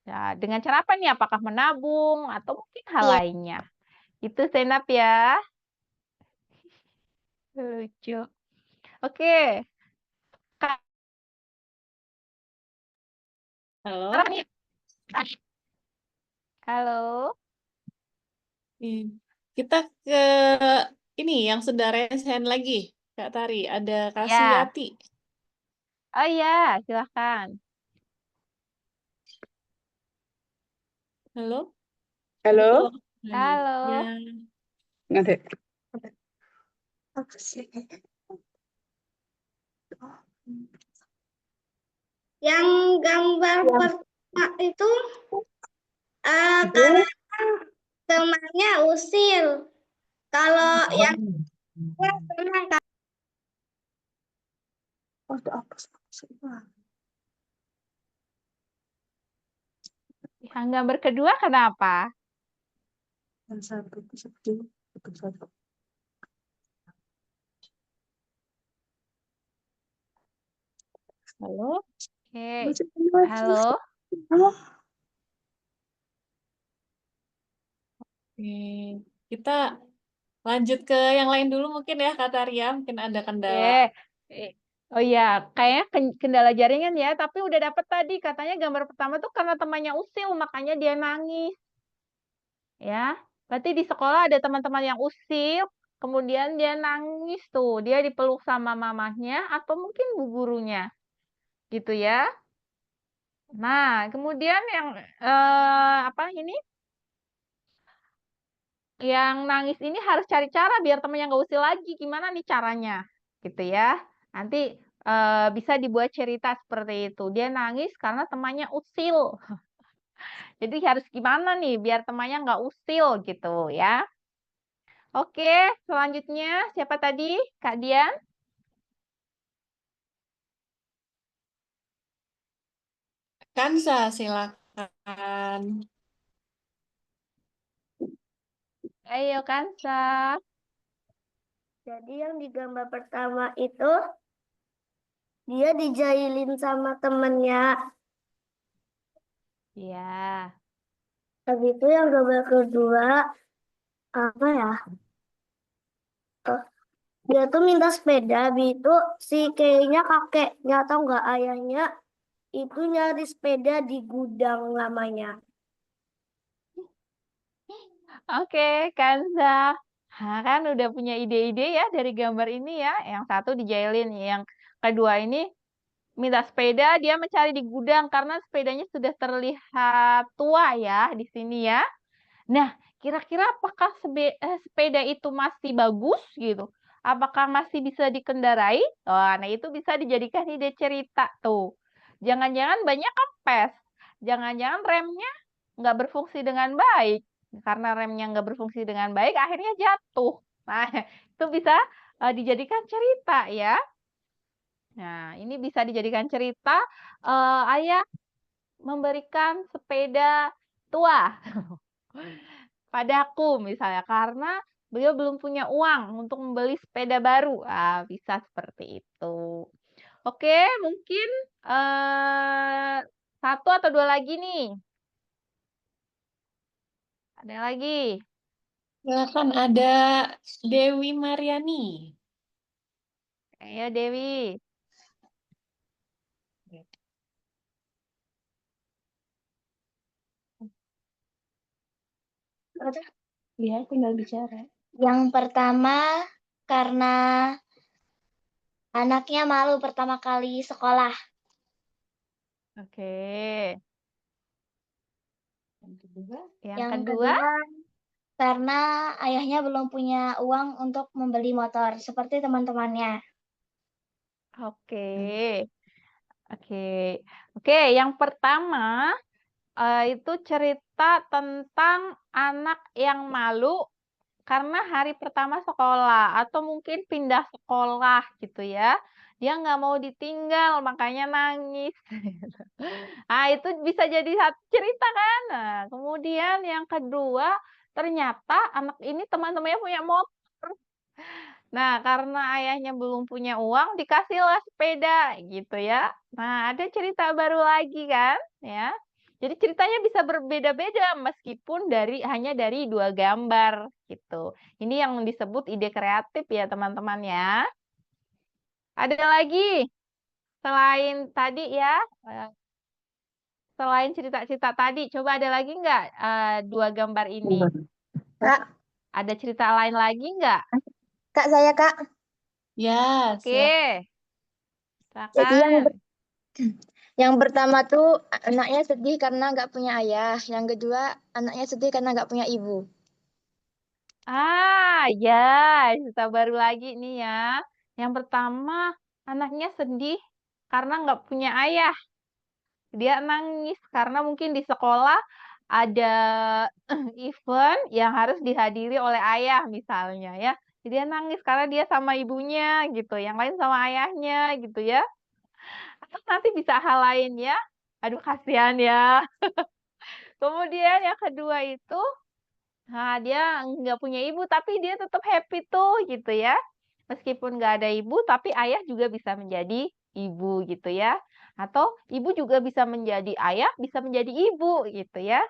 Ya, dengan cara apa nih? Apakah menabung atau mungkin hal Iya. lainnya? Itu Zainab ya. Lucu. Oke. Kak, Halo. sekarang nih. Halo. Kita ke ini yang sudah raise hand lagi, Kak Tari. Ada Kak Ya. Suyati. Oh iya, silahkan. Halo. Halo, Halo. Ya. nanti. Yang gambar pertama itu karena temannya usil. Kalau yang senang Yang gambar kedua kenapa? Halo. Oke. Halo. Oke. Kita lanjut ke yang lain dulu mungkin ya, Kak Taria. Mungkin ada kendala. Oh iya, kayaknya kendala jaringan ya, tapi udah dapet tadi katanya gambar pertama tuh karena temannya usil, makanya dia nangis. Ya, berarti di sekolah ada teman-teman yang usil, kemudian dia nangis tuh, dia dipeluk sama mamahnya atau mungkin bu gurunya, gitu ya. Nah, kemudian yang apa ini? Yang nangis ini harus cari cara biar temennya nggak usil lagi. Gimana nih caranya? Gitu ya. Nanti bisa dibuat cerita seperti itu. Dia nangis karena temannya usil. Jadi harus gimana nih biar temannya nggak usil gitu ya. Oke, selanjutnya siapa tadi? Kak Dian? Kansa, silakan. Ayo Kansa. Jadi yang di gambar pertama itu dia dijailin sama temennya. Ya. Habis itu yang gambar kedua apa ya? Dia tuh minta sepeda, habis itu si kayaknya kakeknya atau enggak ayahnya itu nyari sepeda di gudang lamanya. Oke, Kansa. Nah, kan udah punya ide-ide ya dari gambar ini ya. Yang satu dijailin, yang kedua ini minta sepeda, dia mencari di gudang karena sepedanya sudah terlihat tua ya di sini ya. Nah, kira-kira apakah sepeda itu masih bagus gitu? Apakah masih bisa dikendarai? Nah itu bisa dijadikan ide cerita tuh. Jangan-jangan banyak kempes. Jangan-jangan remnya nggak berfungsi dengan baik. Karena remnya nggak berfungsi dengan baik, akhirnya jatuh. Nah, itu bisa dijadikan cerita ya. Nah, ini bisa dijadikan cerita, ayah memberikan sepeda tua padaku misalnya, karena beliau belum punya uang untuk membeli sepeda baru. Bisa seperti itu. Oke, mungkin, 1 atau 2 lagi nih. Ada lagi? Silakan, ada Dewi Mariani. Ayo Dewi. Dia tinggal bicara. Yang pertama, karena anaknya malu pertama kali sekolah. Oke. Yang Yang kedua? Karena ayahnya belum punya uang untuk membeli motor seperti teman-temannya. Oke. Oke. Oke, yang pertama, itu cerita tentang anak yang malu karena hari pertama sekolah atau mungkin pindah sekolah gitu ya. Dia nggak mau ditinggal makanya nangis. Itu bisa jadi satu cerita kan. Nah, kemudian yang kedua, ternyata anak ini teman-temannya punya motor. Nah, karena ayahnya belum punya uang, dikasihlah sepeda gitu ya. Nah, ada cerita baru lagi kan, ya. Jadi ceritanya bisa berbeda-beda meskipun hanya dari 2 gambar gitu. Ini yang disebut ide kreatif ya, teman-teman ya. Ada lagi selain tadi ya, selain cerita-cerita tadi, coba ada lagi nggak 2 gambar ini? Kak, Ada cerita lain lagi nggak? Kak saya Kak. Ya, Oke, Jadi silakan. yang pertama tuh anaknya sedih karena nggak punya ayah. Yang kedua anaknya sedih karena nggak punya ibu. Ya, cerita baru lagi nih ya. Yang pertama, anaknya sedih karena nggak punya ayah. Dia nangis karena mungkin di sekolah ada event yang harus dihadiri oleh ayah misalnya ya. Jadi dia nangis karena dia sama ibunya gitu, yang lain sama ayahnya gitu ya. Atau nanti bisa hal lain ya. Aduh kasihan ya. Kemudian yang kedua itu, dia nggak punya ibu tapi dia tetap happy tuh gitu ya. Meskipun nggak ada ibu tapi ayah juga bisa menjadi ibu gitu ya. Atau ibu juga bisa menjadi ayah, bisa menjadi ibu gitu ya.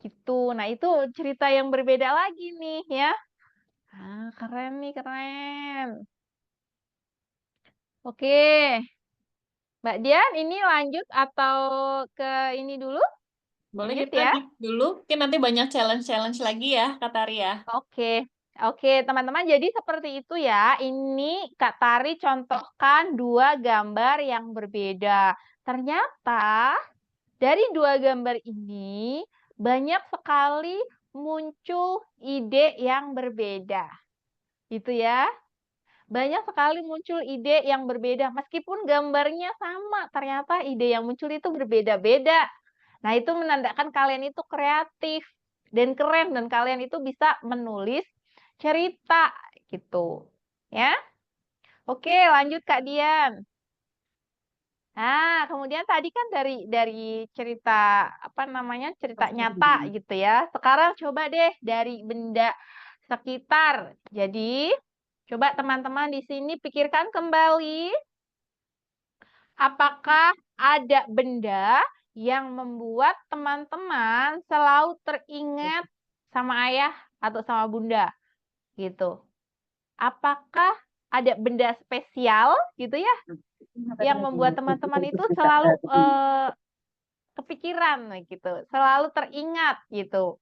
Gitu. Nah, itu cerita yang berbeda lagi nih ya. Keren nih, keren. Oke. Mbak Dian, ini lanjut atau ke ini dulu? boleh Lanjut kita ya. break dulu. Mungkin nanti banyak challenge-challenge lagi ya, Kak Tari ya. Oke. Oke, teman-teman. Jadi seperti itu ya. Ini Kak Tari contohkan 2 gambar yang berbeda. Ternyata dari 2 gambar ini banyak sekali muncul ide yang berbeda. Gitu ya. Banyak sekali muncul ide yang berbeda. Meskipun gambarnya sama, ternyata ide yang muncul itu berbeda-beda. Nah, itu menandakan kalian itu kreatif dan keren dan kalian itu bisa menulis cerita gitu. Ya. Oke, lanjut Kak Dian. Kemudian tadi kan dari cerita apa namanya? Cerita nyata gitu ya. Sekarang coba deh dari benda sekitar. Jadi, coba teman-teman di sini pikirkan kembali, apakah ada benda yang membuat teman-teman selalu teringat sama ayah atau sama bunda gitu. Apakah ada benda spesial gitu ya yang membuat teman-teman itu selalu kepikiran gitu, selalu teringat gitu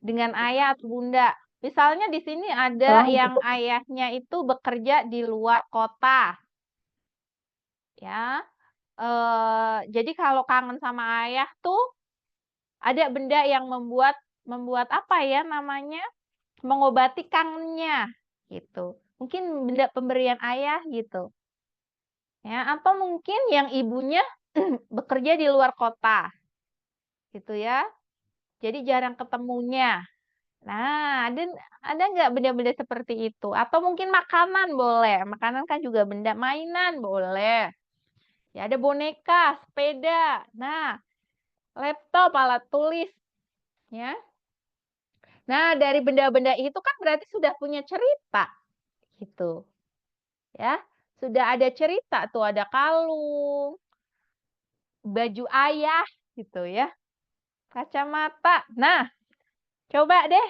dengan ayah atau bunda. Misalnya di sini ada yang ayahnya itu bekerja di luar kota. Ya. Jadi kalau kangen sama ayah tuh ada benda yang membuat apa ya namanya? Mengobati kangennya gitu. Mungkin benda pemberian ayah gitu. Ya, atau mungkin yang ibunya bekerja di luar kota gitu ya. Jadi jarang ketemunya. Nah, ada nggak benda-benda seperti itu? Atau mungkin makanan boleh. Makanan kan juga benda, mainan boleh. Ya, ada boneka, sepeda. Nah, laptop, alat tulis, ya. Nah, dari benda-benda itu kan berarti sudah punya cerita, gitu. Ya, sudah ada cerita tuh, ada kalung, baju ayah, gitu ya, kacamata. Nah, coba deh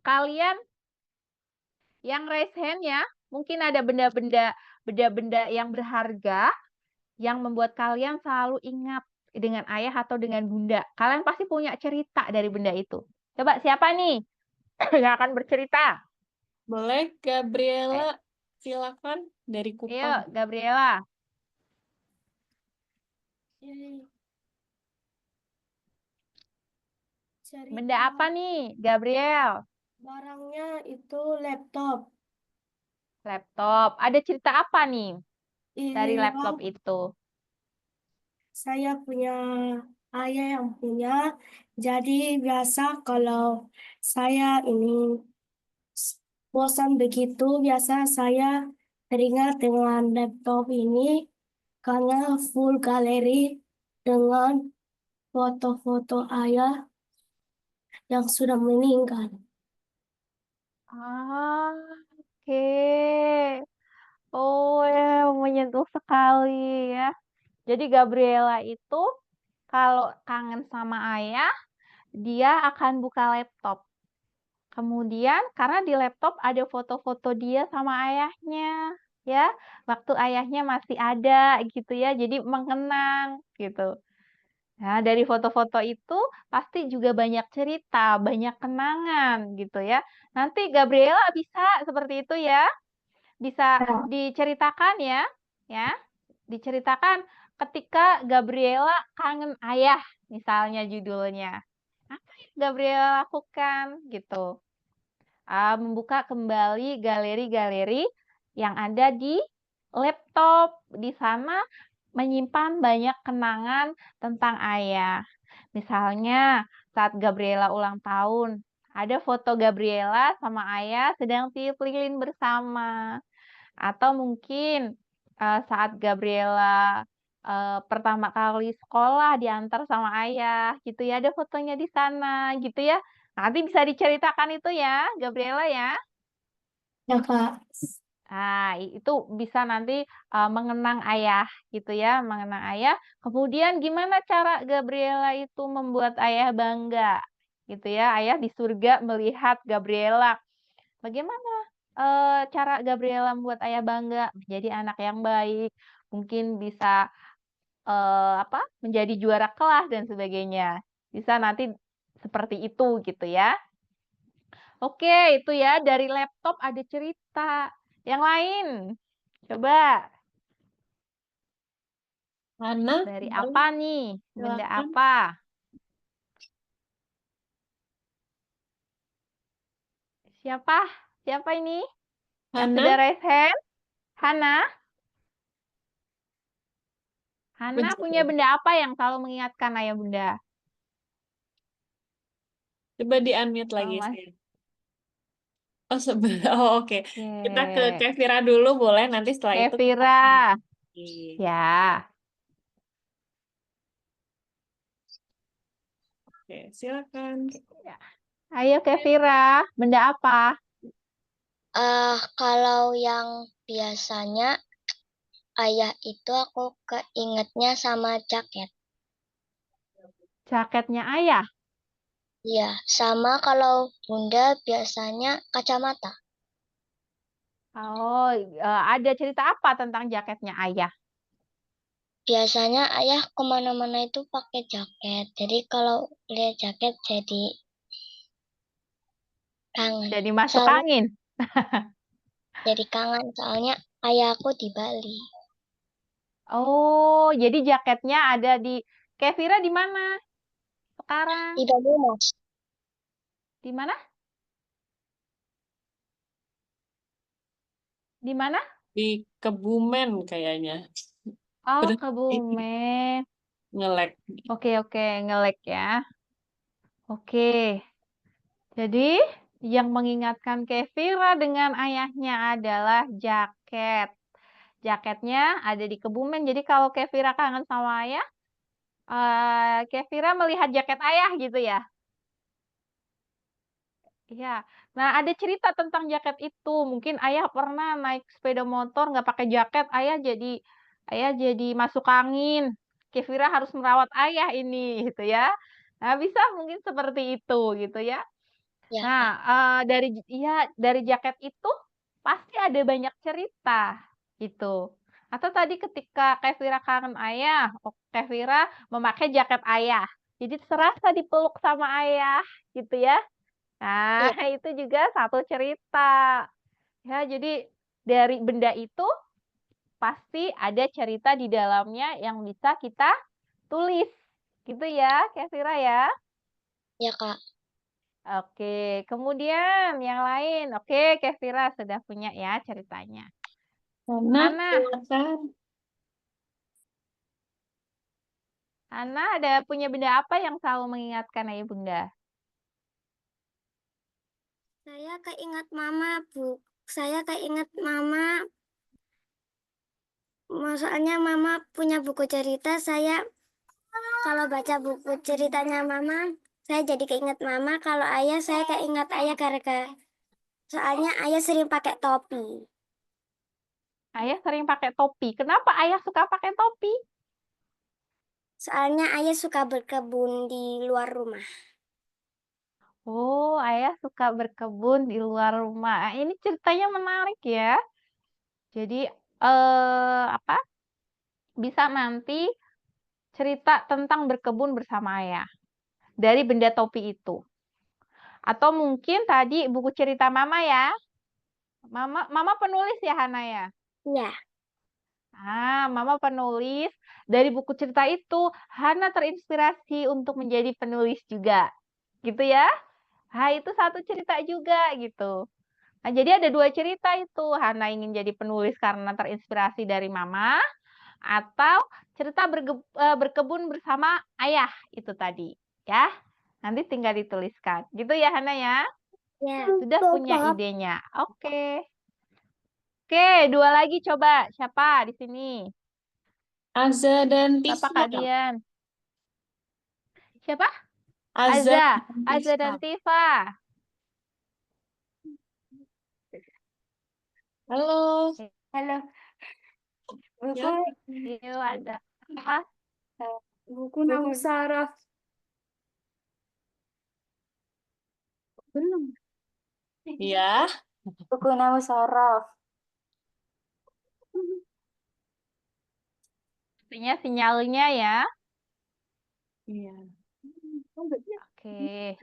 kalian yang raise hand ya, mungkin ada benda-benda yang berharga yang membuat kalian selalu ingat dengan ayah atau dengan bunda. Kalian pasti punya cerita dari benda itu. Coba siapa nih yang akan bercerita? Boleh, Gabriela, silakan dari Ayo, Kupang. Gabriela. Benda Cerita apa nih, Gabriel? barangnya itu laptop. Laptop. Ada cerita apa nih dari Iya, laptop itu? saya punya ayah yang punya. Jadi biasa kalau saya ini bosan begitu, biasa saya teringat dengan laptop ini karena full galeri dengan foto-foto ayah yang sudah meninggal. Ah, oke. Oh ya, menyentuh sekali ya. Jadi Gabriela itu kalau kangen sama ayah, dia akan buka laptop. Kemudian karena di laptop ada foto-foto dia sama ayahnya, ya. Waktu ayahnya masih ada gitu ya, jadi mengenang gitu. Nah, dari foto-foto itu pasti juga banyak cerita, banyak kenangan gitu ya. Nanti Gabriela bisa seperti itu ya. Bisa diceritakan ya, ya. Diceritakan ketika Gabriela kangen ayah, misalnya judulnya. Apa yang Gabriela lakukan gitu? Membuka kembali galeri-galeri yang ada di laptop. Di sana menyimpan banyak kenangan tentang ayah. Misalnya saat Gabriela ulang tahun, ada foto Gabriela sama ayah sedang tiup lilin bersama. Atau mungkin saat Gabriela pertama kali sekolah diantar sama ayah gitu ya, ada fotonya di sana gitu ya. Nanti bisa diceritakan itu ya, Gabriela ya. Ya, Kak. Nah, itu bisa nanti mengenang ayah gitu ya, mengenang ayah. Kemudian gimana cara Gabriela itu membuat ayah bangga gitu ya. Ayah di surga melihat Gabriela. Bagaimana cara Gabriela membuat ayah bangga menjadi anak yang baik, mungkin bisa menjadi juara kelas dan sebagainya. Bisa nanti seperti itu gitu ya. Oke, itu ya dari laptop ada cerita. Yang lain, coba Hana, dari boleh, apa nih? Benda silakan. apa? Siapa? Siapa ini? Yang Hana, sudah raise hand? Hana? Hana punya Bujur. benda apa yang selalu mengingatkan ayah bunda? Coba di-unmute lagi. Mas. Sih. Oh, oh, oke. Kita ke Oke. Kevira dulu boleh, nanti setelah itu kita Kevira. lagi. Ya. Oke, silakan. Ya. Ayo Kevira, benda apa? Kalau yang biasanya ayah itu aku keingetnya sama jaket. Jaketnya ayah. Iya, sama kalau bunda biasanya kacamata. Oh, ada cerita apa tentang jaketnya ayah? Biasanya ayah kemana-mana itu pakai jaket. Jadi kalau lihat jaket jadi kangen. Jadi masuk Soalnya angin. jadi kangen soalnya ayah aku di Bali. Oh, jadi jaketnya ada di Kevira di mana sekarang? Di Banyumas. Di mana? Di mana? Di Kebumen kayaknya. Oh, Berhenti Kebumen. ngelek. Oke, ngelek ya. Oke. Jadi, yang mengingatkan Kevira dengan ayahnya adalah jaket. Jaketnya ada di Kebumen. Jadi kalau Kevira kangen sama ayah, Kevira melihat jaket ayah gitu ya. Iya. Nah, ada cerita tentang jaket itu. Mungkin ayah pernah naik sepeda motor nggak pakai jaket, ayah jadi masuk angin. Kevira harus merawat ayah ini gitu ya. Nah, bisa mungkin seperti itu gitu ya. Ya, Nah, dari jaket itu pasti ada banyak cerita gitu. Atau tadi ketika Kevira kangen ayah, Kevira memakai jaket ayah. Jadi serasa dipeluk sama ayah gitu ya. Nah, Kak. itu juga satu cerita. Ya, jadi dari benda itu pasti ada cerita di dalamnya yang bisa kita tulis. Gitu ya, Kevira ya. Ya, Kak. Oke, kemudian yang lain. Oke, Kevira sudah punya ya ceritanya. Karena Hana, Hana ada punya benda apa yang selalu mengingatkan ayah bunda? Saya keinget mama, Bu. Saya keinget mama, soalnya mama punya buku cerita. Saya kalau baca buku ceritanya mama, saya jadi keinget mama. Kalau ayah, saya keinget ayah gara-gara soalnya ayah sering pakai topi. Ayah sering pakai topi. Kenapa ayah suka pakai topi? Soalnya ayah suka berkebun di luar rumah. Oh, ayah suka berkebun di luar rumah. Ini ceritanya menarik ya. Jadi, apa? Bisa nanti cerita tentang berkebun bersama ayah dari benda topi itu. Atau mungkin tadi buku cerita mama ya. Mama penulis ya, Hana ya? Iya. Mama penulis. Dari buku cerita itu, Hana terinspirasi untuk menjadi penulis juga. Gitu ya? Itu satu cerita juga gitu. Nah, jadi ada dua cerita itu. Hana ingin jadi penulis karena terinspirasi dari mama, atau cerita berkebun bersama ayah itu tadi. Ya, nanti tinggal dituliskan. Gitu ya, Hana ya? Ya. Sudah punya idenya. Oke. Oke, dua lagi coba. Siapa di sini? Azza dan Siapa Tifa. Kak Dian? Siapa? Azza Azza. dan Azza Tifa. dan Tifa. Halo. Halo. Ya. Yuk, ada. Apa? Buku Nausaraf. Belum. Ya. Buku Nausaraf. Artinya sinyalnya ya. Iya. Oke.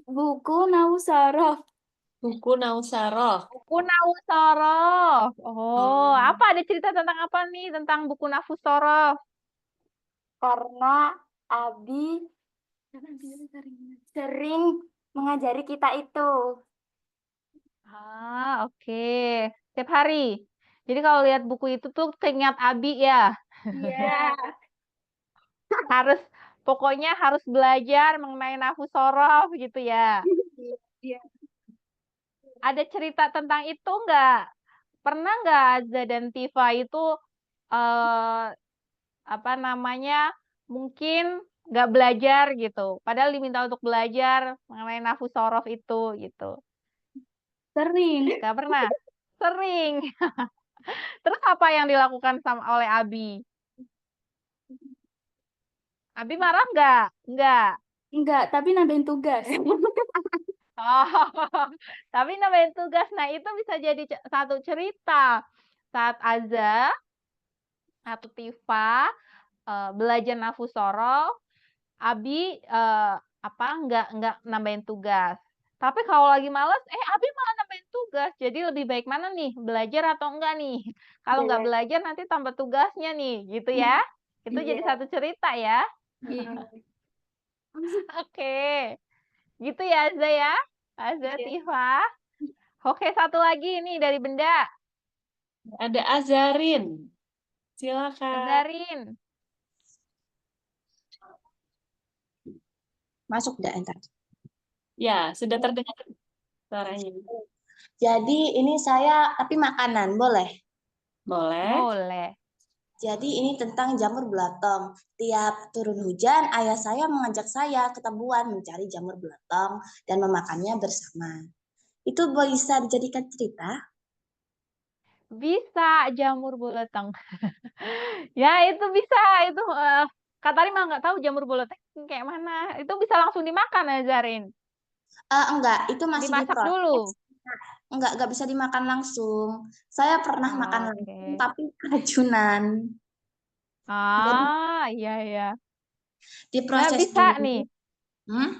Buku Nausaraf. Buku Nausaroh. Buku Nausorof. Oh, Hmm. apa ada cerita tentang apa nih tentang buku Nafusorof? Karena Abi sering mengajari kita itu. Oke. Setiap hari. Jadi kalau lihat buku itu tuh keingat Abi ya. Iya. Harus pokoknya harus belajar mengenai Nafusorof gitu ya. Iya. Ada cerita tentang itu nggak? Pernah nggak Azza dan Tifa itu eh apa namanya mungkin nggak belajar gitu, padahal diminta untuk belajar mengenai Nafusorof itu gitu. Sering. Nggak pernah? Sering. Terus apa yang dilakukan oleh Abi? Abi marah nggak? Nggak. Enggak, tapi nambahin tugas. Oh, tapi nambahin tugas. Nah, itu bisa jadi satu cerita. Saat Azza atau Tifa belajar Nafusorof, Abi apa nggak nambahin tugas. Tapi kalau lagi males, Abi malah nambahin tugas. Jadi lebih baik mana nih? Belajar atau enggak nih? Kalau nggak Iya. belajar nanti tambah tugasnya nih, gitu ya. Itu jadi Iya. satu cerita ya. Iya. Oke. Gitu ya, Azza ya. Azza, Iya. Tifa. Oke, satu lagi nih dari Benda. Ada Azarin. Silakan. Azarin. Masuk dah entar. Ya, sudah terdengar suaranya. Jadi ini saya tapi makanan boleh. Boleh. Boleh. Jadi ini tentang jamur belatong. Tiap turun hujan, ayah saya mengajak saya ke tebuan mencari jamur belatong dan memakannya bersama. Itu bisa dijadikan cerita? Bisa jamur boleteng. Ya, itu bisa. Itu Kak Tari mah nggak tahu jamur boleteng kayak mana. Itu bisa langsung dimakan, Azarin. Enggak, itu masih Dimasak diproses. dulu. Enggak bisa dimakan langsung. Saya pernah makan langsung, Oke. tapi keracunan. Jadi Iya, iya. Nah, diproses bisa dulu. nih. Hmm?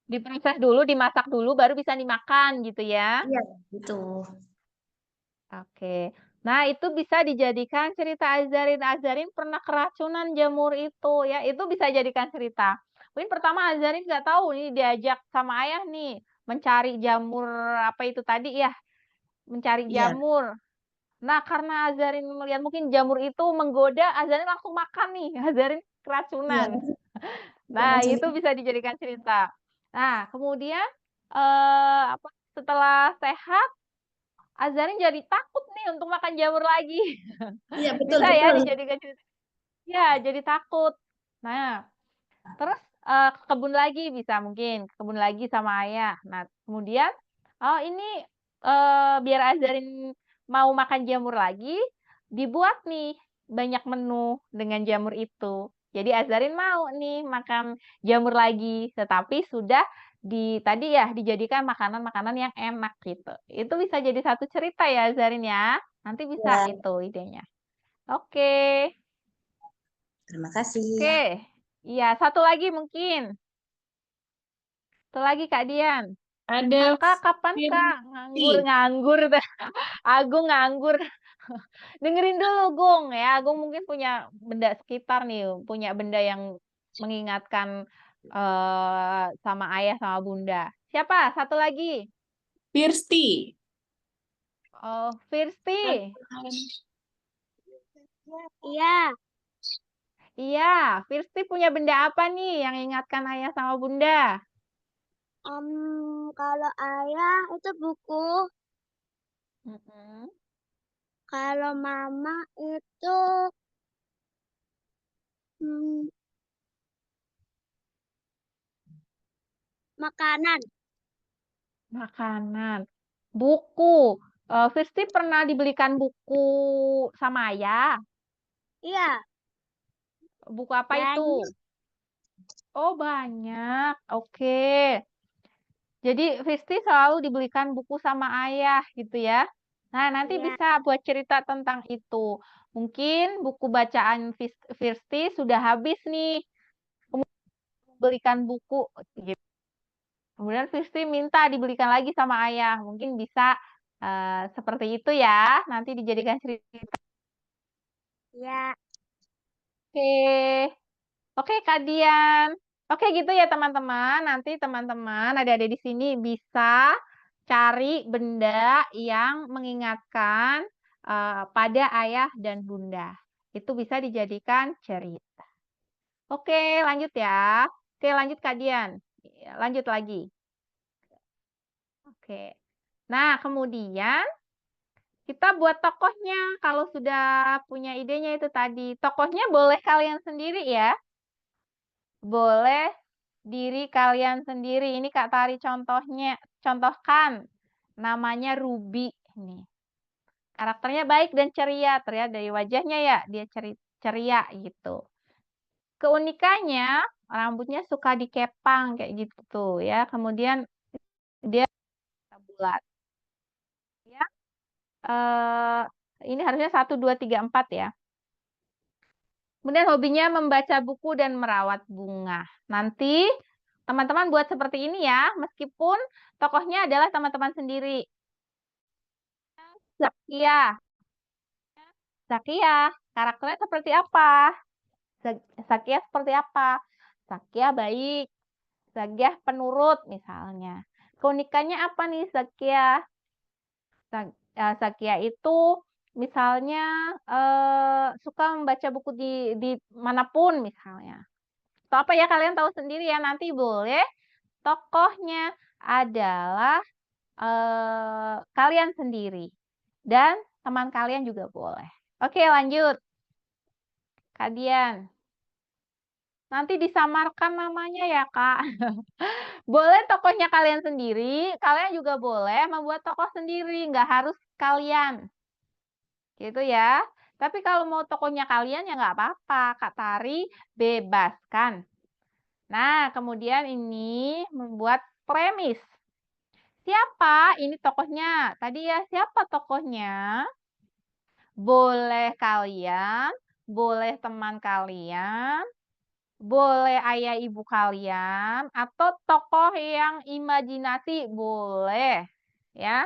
Diproses dulu, dimasak dulu, baru bisa dimakan gitu ya. Iya, gitu. Oke. Nah, itu bisa dijadikan cerita Azarin. Azarin pernah keracunan jamur itu ya. Itu bisa jadikan cerita. Mungkin pertama Azarin nggak tahu nih diajak sama ayah nih mencari jamur apa itu tadi ya, mencari Iya, jamur. Nah, karena Azarin melihat mungkin jamur itu menggoda, Azarin langsung makan nih. Azarin iya. keracunan. Tidak Nah, mencari. itu bisa dijadikan cerita. Nah, kemudian apa setelah sehat Azarin jadi takut nih untuk makan jamur lagi. Iya, betul, Bisa ya betul. dijadikan cerita. Ya, jadi takut. Nah, terus ke kebun lagi bisa mungkin, ke kebun lagi sama ayah. Nah, kemudian oh ini biar Azarin mau makan jamur lagi, dibuat nih banyak menu dengan jamur itu. Jadi Azarin mau nih makan jamur lagi, tetapi sudah tadi ya dijadikan makanan-makanan yang enak gitu. Itu bisa jadi satu cerita ya Azarin ya. Nanti bisa Ya, itu idenya. Oke. terima kasih. Oke. Iya, satu lagi mungkin. Satu lagi Kak Dian. Ada Kakak kapan Kak Firti. nganggur dah. Agung nganggur. Dengerin dulu Gung ya. Agung mungkin punya benda sekitar nih, punya benda yang mengingatkan sama ayah sama bunda. Siapa? Satu lagi. Firsti. Oh, Firsti. Iya, Iya, Firsti punya benda apa nih yang ingatkan ayah sama bunda? kalau ayah itu buku, Mm-mm. kalau mama itu hmm, makanan. Makanan. Buku. Firsti pernah dibelikan buku sama ayah. Iya, Buku apa itu? banyak. Oh, banyak. Oke. Jadi Firsti selalu dibelikan buku sama ayah gitu ya. Nah, nanti Iya, bisa buat cerita tentang itu. Mungkin buku bacaan Firsti sudah habis nih. Belikan buku gitu. Kemudian Firsti minta dibelikan lagi sama ayah. Mungkin bisa seperti itu ya. Nanti dijadikan cerita. iya. Oke. Oke, Kak Dian. Oke, gitu ya teman-teman. Nanti teman-teman adik-adik di sini bisa cari benda yang mengingatkan pada ayah dan bunda. Itu bisa dijadikan cerita. Oke, lanjut ya. Oke, lanjut Kak Dian. Lanjut lagi. Oke. Nah, kemudian kita buat tokohnya. Kalau sudah punya idenya itu tadi. Tokohnya boleh kalian sendiri ya. Boleh diri kalian sendiri. Ini Kak Tari contohkan. Namanya Ruby. Nih. Karakternya baik dan ceria. Terlihat dari wajahnya ya. Dia ceria gitu. Keunikannya, rambutnya suka dikepang kayak gitu ya. Kemudian dia bulat. Ya. Ini harusnya 1, 2, 3, 4 ya. Kemudian hobinya membaca buku dan merawat bunga. Nanti Teman-teman buat seperti ini ya, meskipun tokohnya adalah teman-teman sendiri. Zakia. Zakia, karakternya seperti apa? Zakia seperti apa? Zakia baik. Zakia penurut misalnya. Keunikannya apa nih Zakia? Zakia itu misalnya suka membaca buku di manapun misalnya. Atau apa ya kalian tahu sendiri ya, nanti boleh tokohnya adalah kalian sendiri dan teman kalian juga boleh. Oke, lanjut. Kak Dian. Nanti disamarkan namanya ya, Kak. Boleh tokohnya kalian sendiri, kalian juga boleh membuat tokoh sendiri, nggak harus kalian. Gitu ya. Tapi kalau mau tokohnya kalian ya nggak apa-apa, Kak Tari bebaskan. Nah, kemudian ini membuat premis. Siapa ini tokohnya? Tadi ya, siapa tokohnya? Boleh kalian, boleh teman kalian, boleh ayah ibu kalian, atau tokoh yang imajinasi boleh. Ya,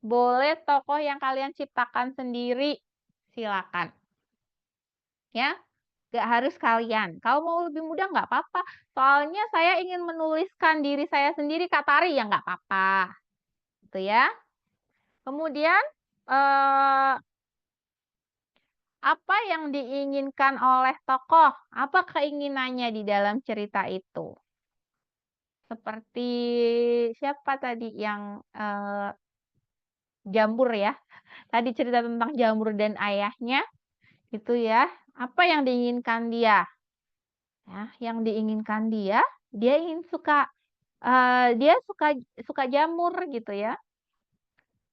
boleh tokoh yang kalian ciptakan sendiri. Silakan. Ya, gak harus kalian. Kalau mau lebih mudah nggak apa-apa. Soalnya saya ingin menuliskan diri saya sendiri, Kak Tari, ya nggak apa-apa. Gitu ya. Kemudian, apa yang diinginkan oleh tokoh? Apa keinginannya di dalam cerita itu? Seperti siapa tadi yang jamur ya? Tadi cerita tentang jamur dan ayahnya, itu ya. Apa yang diinginkan dia? Ya, yang diinginkan dia ingin suka dia suka jamur gitu ya.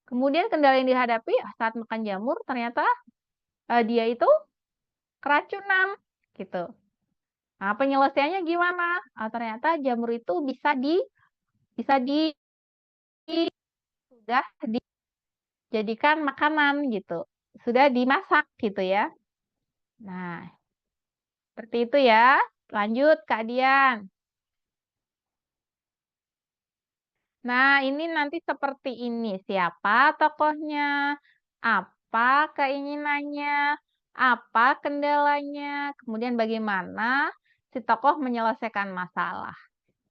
Kemudian kendala yang dihadapi saat makan jamur ternyata dia itu keracunan gitu. Nah, penyelesaiannya gimana? Ternyata jamur itu bisa sudah dijadikan makanan gitu. Sudah dimasak gitu ya. Nah, seperti itu ya. Lanjut Kak Dian. Nah, ini nanti seperti ini. Siapa tokohnya? Apa keinginannya? Apa kendalanya? Kemudian bagaimana si tokoh menyelesaikan masalah.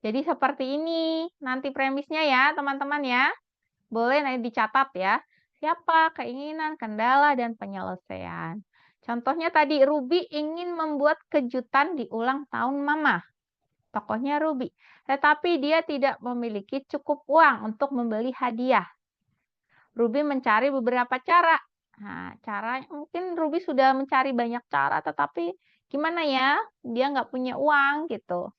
Jadi seperti ini nanti premisnya ya, teman-teman ya. Boleh nanti dicatat ya. Siapa, keinginan, kendala, dan penyelesaian. Contohnya tadi, Ruby ingin membuat kejutan di ulang tahun Mama. Tokohnya Ruby. Tetapi dia tidak memiliki cukup uang untuk membeli hadiah. Ruby mencari beberapa cara. Nah, cara mungkin Ruby sudah mencari banyak cara, tetapi gimana ya? Dia nggak punya uang gitu.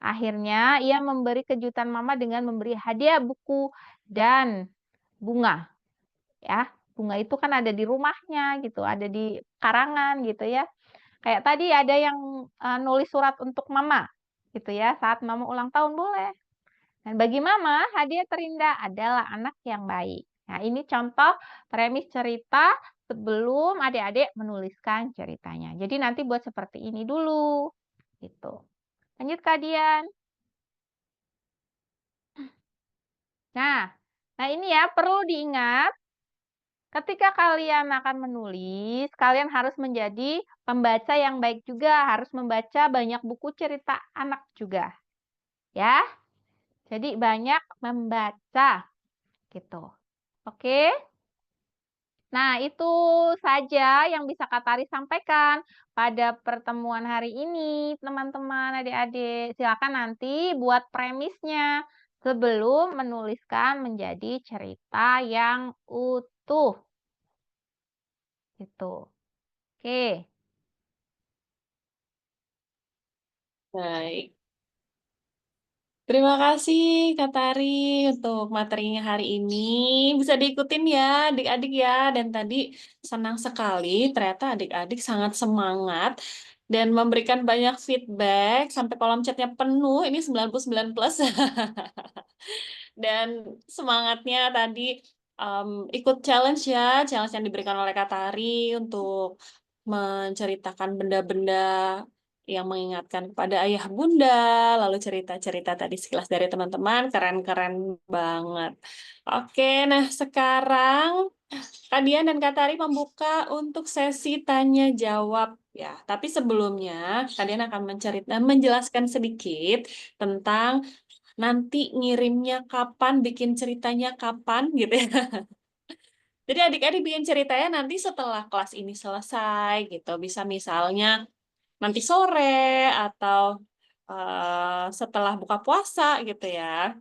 Akhirnya ia memberi kejutan Mama dengan memberi hadiah buku dan bunga. Ya, bunga itu kan ada di rumahnya gitu, ada di karangan gitu ya. Kayak tadi ada yang nulis surat untuk Mama gitu ya, saat Mama ulang tahun boleh. Dan bagi Mama, hadiah terindah adalah anak yang baik. Nah, ini contoh premis cerita sebelum adik-adik menuliskan ceritanya. Jadi nanti buat seperti ini dulu. Gitu. Lanjut Kak Dian. Nah ini ya perlu diingat ketika kalian akan menulis, kalian harus menjadi pembaca yang baik juga, harus membaca banyak buku cerita anak juga. Ya. Jadi banyak membaca gitu. Oke? Nah, itu saja yang bisa Kak Tari sampaikan pada pertemuan hari ini, teman-teman, adik-adik. Silakan nanti buat premisnya sebelum menuliskan menjadi cerita yang utuh. Gitu. Oke. Baik. Terima kasih Kak Tari untuk materinya hari ini. Bisa diikutin ya adik-adik ya. Dan tadi senang sekali ternyata adik-adik sangat semangat dan memberikan banyak feedback sampai kolom chatnya penuh. Ini 99 plus. Dan semangatnya tadi ikut challenge ya. Challenge yang diberikan oleh Kak Tari untuk menceritakan benda-benda yang mengingatkan kepada ayah bunda, lalu cerita-cerita tadi sekilas dari teman-teman, keren-keren banget. Oke, nah sekarang Kak Dian dan Kak Tari membuka untuk sesi tanya jawab ya. Tapi sebelumnya Kak Dian akan menjelaskan sedikit tentang nanti ngirimnya kapan, bikin ceritanya kapan gitu ya. Jadi adik-adik bikin ceritanya nanti setelah kelas ini selesai gitu. Bisa misalnya nanti sore atau setelah buka puasa gitu ya.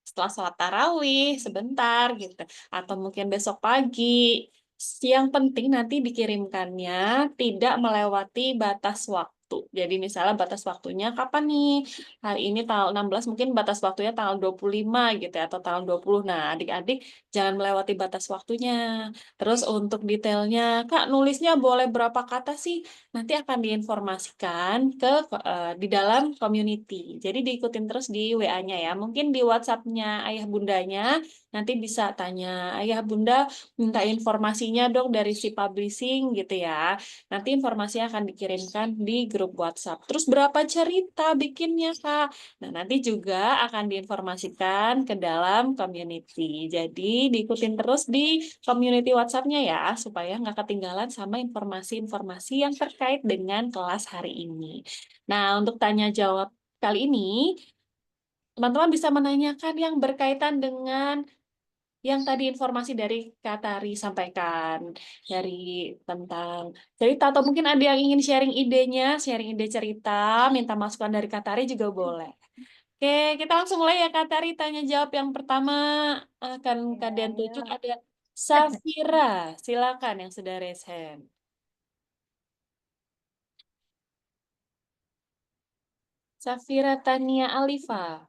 Setelah sholat tarawih sebentar gitu. Atau mungkin besok pagi. Yang penting nanti dikirimkannya tidak melewati batas waktu. Jadi misalnya batas waktunya kapan nih? Hari ini tanggal 16 mungkin batas waktunya tanggal 25 gitu ya, atau tanggal 20. Nah, adik-adik jangan melewati batas waktunya. Terus untuk detailnya, Kak, nulisnya boleh berapa kata sih? Nanti akan diinformasikan di dalam community. Jadi diikutin terus di WA-nya ya. Mungkin di WhatsApp-nya ayah bundanya nanti bisa tanya, ayah bunda minta informasinya dong dari si publishing gitu ya. Nanti informasinya akan dikirimkan di grup WhatsApp. Terus berapa cerita bikinnya, Kak? Nah, nanti juga akan diinformasikan ke dalam community. Jadi diikutin terus di community WhatsApp-nya ya, supaya nggak ketinggalan sama informasi-informasi yang terkait dengan kelas hari ini. Nah, untuk tanya jawab kali ini, teman-teman bisa menanyakan yang berkaitan dengan yang tadi informasi dari Kak Tari sampaikan, dari tentang cerita, atau mungkin ada yang ingin sharing idenya, sharing ide cerita, minta masukan dari Kak Tari juga boleh. Oke, kita langsung mulai ya Kak Tari, tanya jawab yang pertama akan kalian tunjuk ada Safira, silakan yang sudah raise hand. Safira Tania Alifa.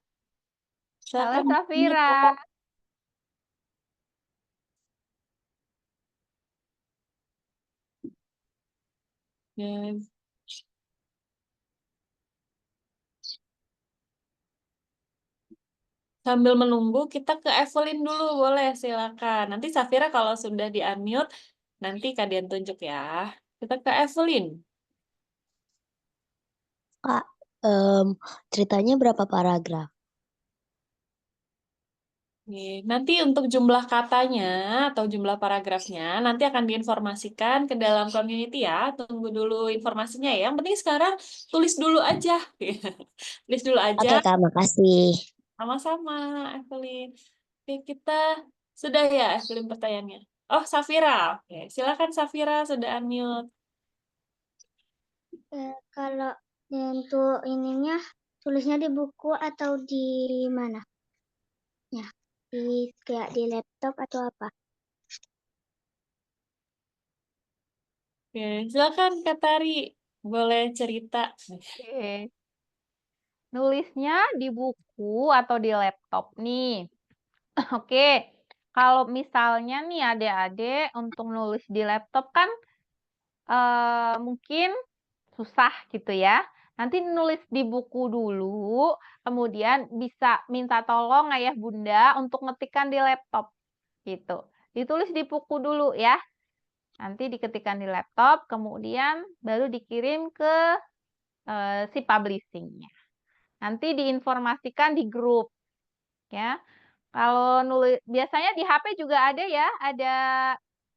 Halo Silakan. Safira. Ya, sambil menunggu, kita ke Evelyn dulu, boleh, silakan. Nanti Safira kalau sudah di-unmute, nanti kalian tunjuk ya. Kita ke Evelyn. Kak, ceritanya berapa paragraf? Nanti untuk jumlah katanya atau jumlah paragrafnya, nanti akan diinformasikan ke dalam community ya. Tunggu dulu informasinya ya. Yang penting sekarang tulis dulu aja. Tulis dulu aja. Oke, Kak, makasih. Sama-sama, Evelyn. Oke, kita sudah ya, Evelyn pertanyaannya. Oh, Safira. Oke, silakan Safira, sudah unmute. Kalau untuk ininya tulisnya di buku atau di mana? Ya, kayak di laptop atau apa? Oke, silakan Kak Tari. Boleh cerita. Oke. Nulisnya di buku atau di laptop nih. Oke. Kalau misalnya nih adik-adik untuk nulis di laptop kan mungkin susah gitu ya. Nanti nulis di buku dulu, kemudian bisa minta tolong ayah bunda untuk ngetikkan di laptop gitu. Ditulis di buku dulu ya. Nanti diketikkan di laptop, kemudian baru dikirim ke si publishingnya. Nanti diinformasikan di grup ya. Kalau nulis biasanya di HP juga ada ya,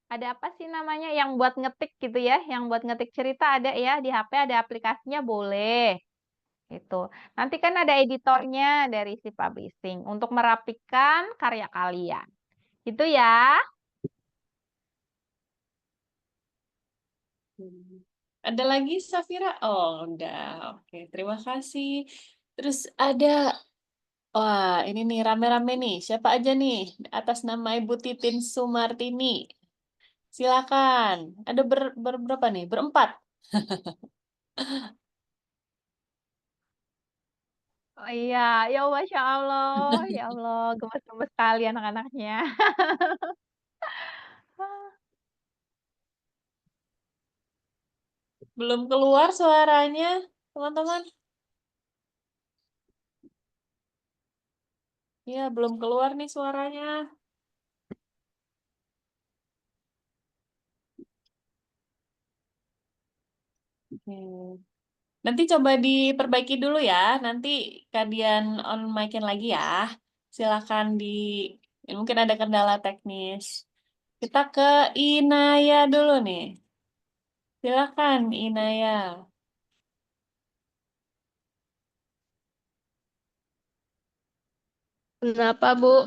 ada apa sih namanya yang buat ngetik gitu ya, yang buat ngetik cerita ada ya di HP, ada aplikasinya boleh. Gitu. Nanti kan ada editornya dari si publishing untuk merapikan karya kalian. Itu ya. Ada lagi Safira? Oh, udah. Oke, terima kasih. Terus ada, wah ini nih rame-rame nih. Siapa aja nih atas nama Ibu Titin Sumartini? Silakan. Ada berapa nih? Berempat. Oh iya, ya Masya Allah, ya Allah, gemes-gemes sekali anak-anaknya. Belum keluar suaranya, teman-teman. Ya, belum keluar nih suaranya. Oke. Nanti coba diperbaiki dulu ya. Nanti kalian on mic-in lagi ya. Silakan mungkin ada kendala teknis. Kita ke Inaya dulu nih. Silakan Inaya. Kenapa, Bu?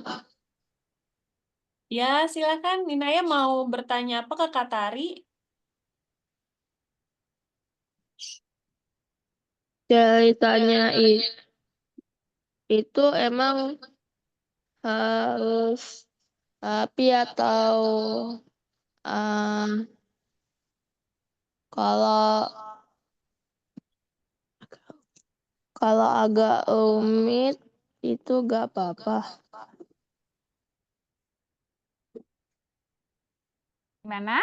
Ya, silakan Inaya mau bertanya apa ke Kak Tari? Ceritanya itu emang harus api atau ah, kalau kalau agak rumit itu gak apa-apa. Gimana?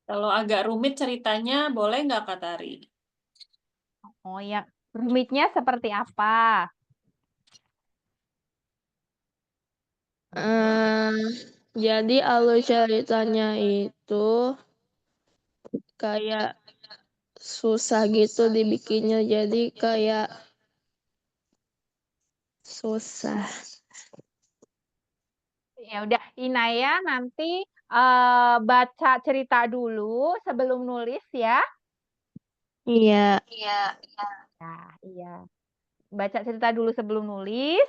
Kalau agak rumit ceritanya, boleh nggak Kak Tari? Oh ya, rumitnya seperti apa? Jadi alur ceritanya itu kayak susah gitu dibikinnya, jadi kayak susah. Ya udah, Inaya nanti baca cerita dulu sebelum nulis ya. Iya. Nah, iya. Baca cerita dulu sebelum nulis,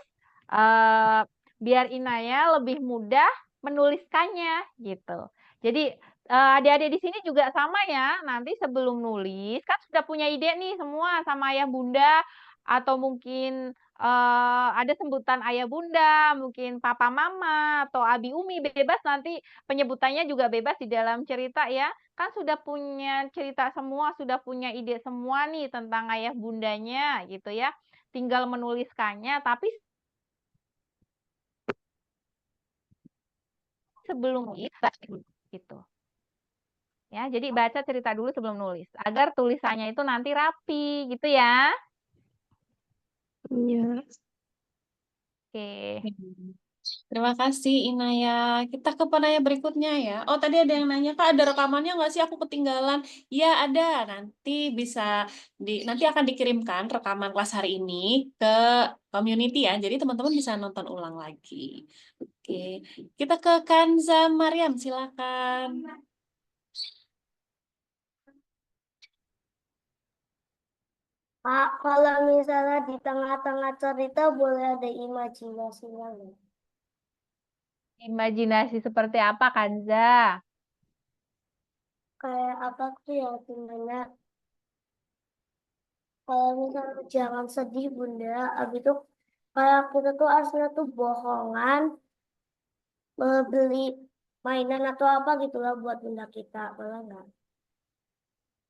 eh, biar Inaya lebih mudah menuliskannya gitu. Jadi adik-adik di sini juga sama ya. Nanti sebelum nulis kan sudah punya ide nih semua sama ayah bunda atau mungkin ada sebutan ayah bunda, mungkin papa mama atau abi umi bebas nanti penyebutannya juga bebas di dalam cerita ya. Kan sudah punya cerita semua, sudah punya ide semua nih tentang ayah bundanya gitu ya. Tinggal menuliskannya, tapi sebelum kita gitu. Ya, jadi baca cerita dulu sebelum nulis agar tulisannya itu nanti rapi gitu ya. Iya. Oke. Terima kasih Inaya. Kita ke penanya berikutnya ya. Oh tadi ada yang nanya Kak ada rekamannya nggak sih aku ketinggalan? Iya ada. Nanti akan dikirimkan rekaman kelas hari ini ke community ya. Jadi teman-teman bisa nonton ulang lagi. Oke. Kita ke Kanza Mariam silakan. Pak, kalau misalnya di tengah-tengah cerita boleh ada imajinasinya nggak? Imajinasi seperti apa, Kanza? Kayak apa tuh ya gimana? Kalau misalnya jangan sedih bunda, abis itu kayak kita tuh aslinya tuh bohongan beli mainan atau apa gitu lah buat bunda kita, boleh nggak?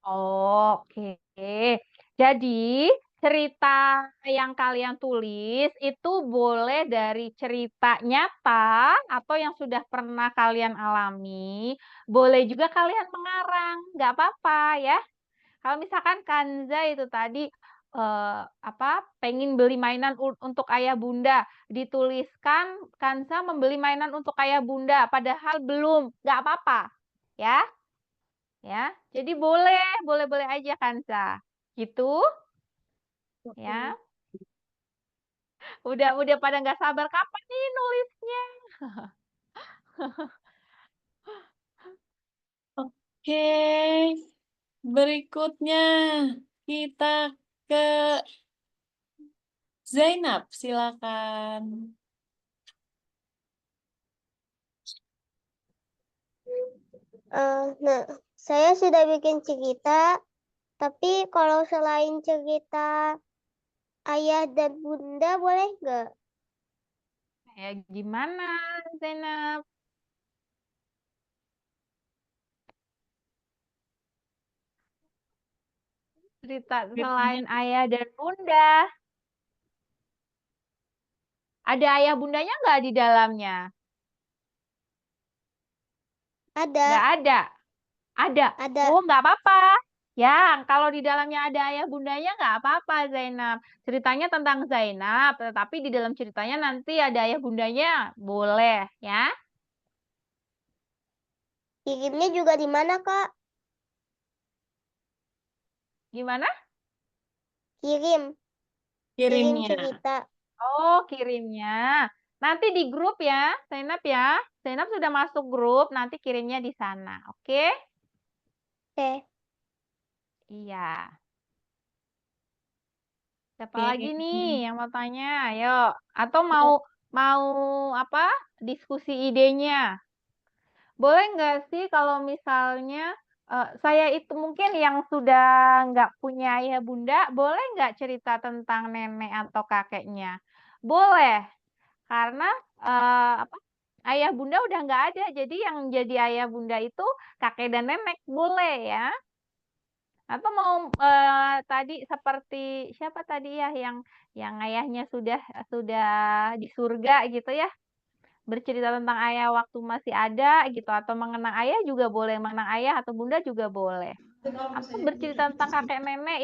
Oke. Jadi, cerita yang kalian tulis itu boleh dari cerita nyata atau yang sudah pernah kalian alami. Boleh juga kalian mengarang, nggak apa-apa ya. Kalau misalkan Kanza itu tadi pengen beli mainan untuk ayah bunda, dituliskan Kanza membeli mainan untuk ayah bunda, padahal belum, nggak apa-apa, ya. Ya, jadi boleh aja Kanza. Gitu, ya. Udah pada nggak sabar kapan nih nulisnya? Oke. Berikutnya kita ke Zainab silakan. Nah, saya sudah bikin cerita, tapi kalau selain cerita ayah dan bunda boleh nggak? Ya gimana, Zainab? Cerita selain ayah dan bunda. Ada ayah bundanya nggak di dalamnya? Ada. Nggak ada. Ada. Ada. Oh, nggak apa-apa. Ya, kalau di dalamnya ada ayah bundanya nggak apa-apa, Zainab. Ceritanya tentang Zainab, tetapi di dalam ceritanya nanti ada ayah bundanya. Boleh, ya. Kirimnya juga di mana, Kak? Gimana? Kirim Kirimnya. cerita. Oh, kirimnya. Nanti di grup ya, Zainab ya. Zainab sudah masuk grup, nanti kirimnya di sana. Oke? Oke. Iya. Siapa Oke. lagi nih yang mau tanya? Ayo. Atau mau apa? Diskusi idenya. Boleh nggak sih kalau misalnya saya itu mungkin yang sudah nggak punya ayah bunda, boleh nggak cerita tentang nenek atau kakeknya? Boleh, karena apa? Ayah bunda udah nggak ada, jadi yang jadi ayah bunda itu kakek dan nenek, boleh ya. Atau mau tadi seperti siapa tadi ya yang ayahnya sudah di surga gitu ya, bercerita tentang ayah waktu masih ada gitu, atau mengenang ayah juga boleh, mengenang ayah atau bunda juga boleh. Atau bercerita tentang kakek nenek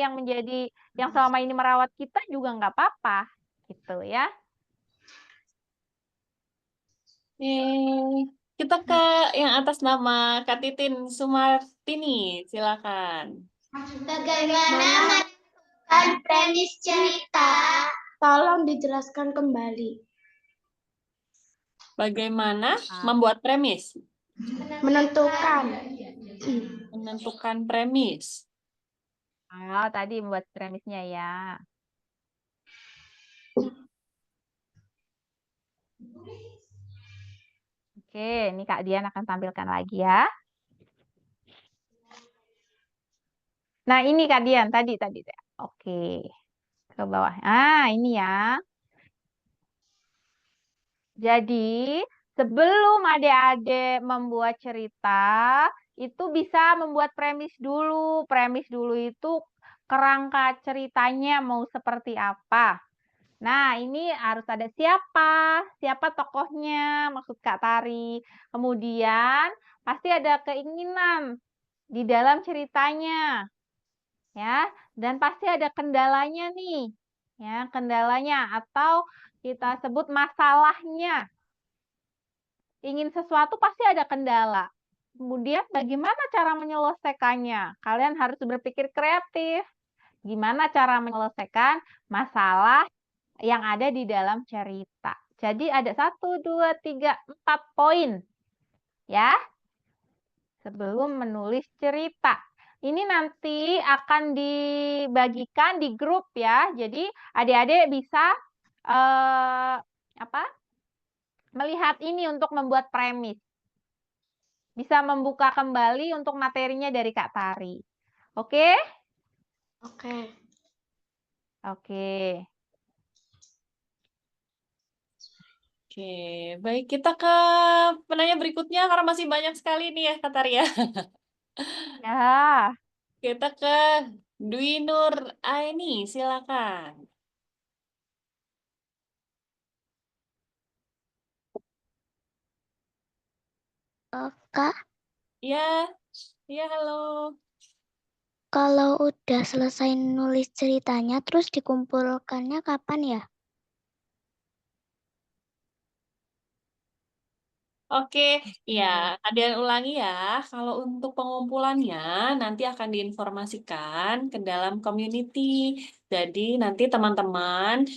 yang selama ini merawat kita juga nggak apa-apa gitu ya. Kita ke yang atas nama Kak Titin Sumartini, silakan. Bagaimana menentukan premis cerita? Tolong dijelaskan kembali. Bagaimana membuat premis? Menentukan. Menentukan premis. Oh, tadi membuat premisnya ya. Oke, ini Kak Dian akan tampilkan lagi ya. Nah, ini Kak Dian tadi. Oke. Ke bawah. Ah, ini ya. Jadi, sebelum adik-adik membuat cerita, itu bisa membuat premis dulu. Premis dulu itu kerangka ceritanya mau seperti apa. Nah, ini harus ada siapa tokohnya, maksud Kak Tari. Kemudian, pasti ada keinginan di dalam ceritanya. Ya, dan pasti ada kendalanya nih. Ya, kendalanya atau kita sebut masalahnya. Ingin sesuatu pasti ada kendala. Kemudian bagaimana cara menyelesaikannya? Kalian harus berpikir kreatif. Gimana cara menyelesaikan masalah yang ada di dalam cerita. Jadi ada 1, 2, 3, 4 poin. Ya, sebelum menulis cerita. Ini nanti akan dibagikan di grup ya. Jadi adik-adik bisa melihat ini untuk membuat premis. Bisa membuka kembali untuk materinya dari Kak Tari. Oke? Oke. Oke. Oke, baik, kita ke penanya berikutnya karena masih banyak sekali nih ya Kak Tari ya. Ya. Kita ke Dwi Nur Aini, silakan. Kak, Ya, halo. kalau udah selesai nulis ceritanya, terus dikumpulkannya kapan ya? Oke, ya, kalian ulangi ya. Kalau untuk pengumpulannya nanti akan diinformasikan ke dalam community. Jadi nanti teman-teman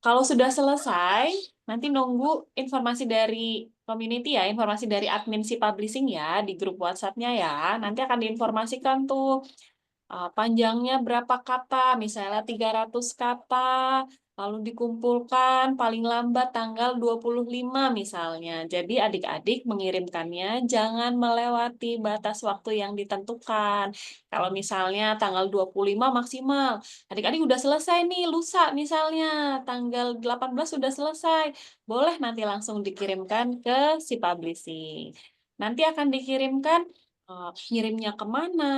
kalau sudah selesai, nanti nunggu informasi dari community ya, informasi dari admin si publishing ya di grup WhatsApp-nya ya. Nanti akan diinformasikan tuh panjangnya berapa kata, misalnya 300 kata, lalu dikumpulkan paling lambat tanggal 25 misalnya. Jadi adik-adik mengirimkannya jangan melewati batas waktu yang ditentukan. Kalau misalnya tanggal 25 maksimal, adik-adik udah selesai nih, lusa misalnya, tanggal 18 sudah selesai, boleh nanti langsung dikirimkan ke si publishing. Nanti akan dikirimkan ngirimnya kemana,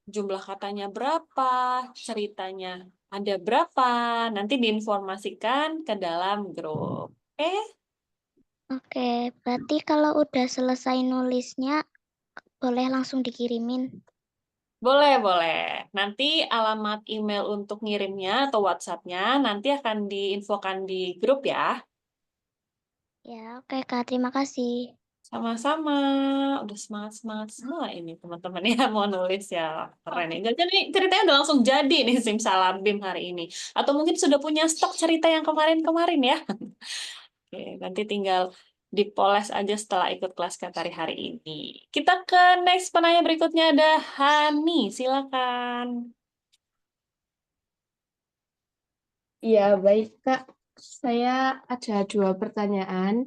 jumlah katanya berapa, ceritanya ada berapa, nanti diinformasikan ke dalam grup. Oke? Oke, berarti kalau udah selesai nulisnya, boleh langsung dikirimin. Boleh. Nanti alamat email untuk ngirimnya atau WhatsApp-nya nanti akan diinfokan di grup ya. Ya, oke Kak, terima kasih. Sama-sama. Udah semangat-semangat semua ini teman-teman ya mau nulis ya. Keren ya. Jadi ceritanya udah langsung jadi nih Simsalabim hari ini. Atau mungkin sudah punya stok cerita yang kemarin-kemarin ya. Oke, nanti tinggal dipoles aja setelah ikut kelas Katari hari ini. Kita ke next penanya berikutnya ada Hani. Silakan. Iya, baik, Kak. Saya ada 2 pertanyaan.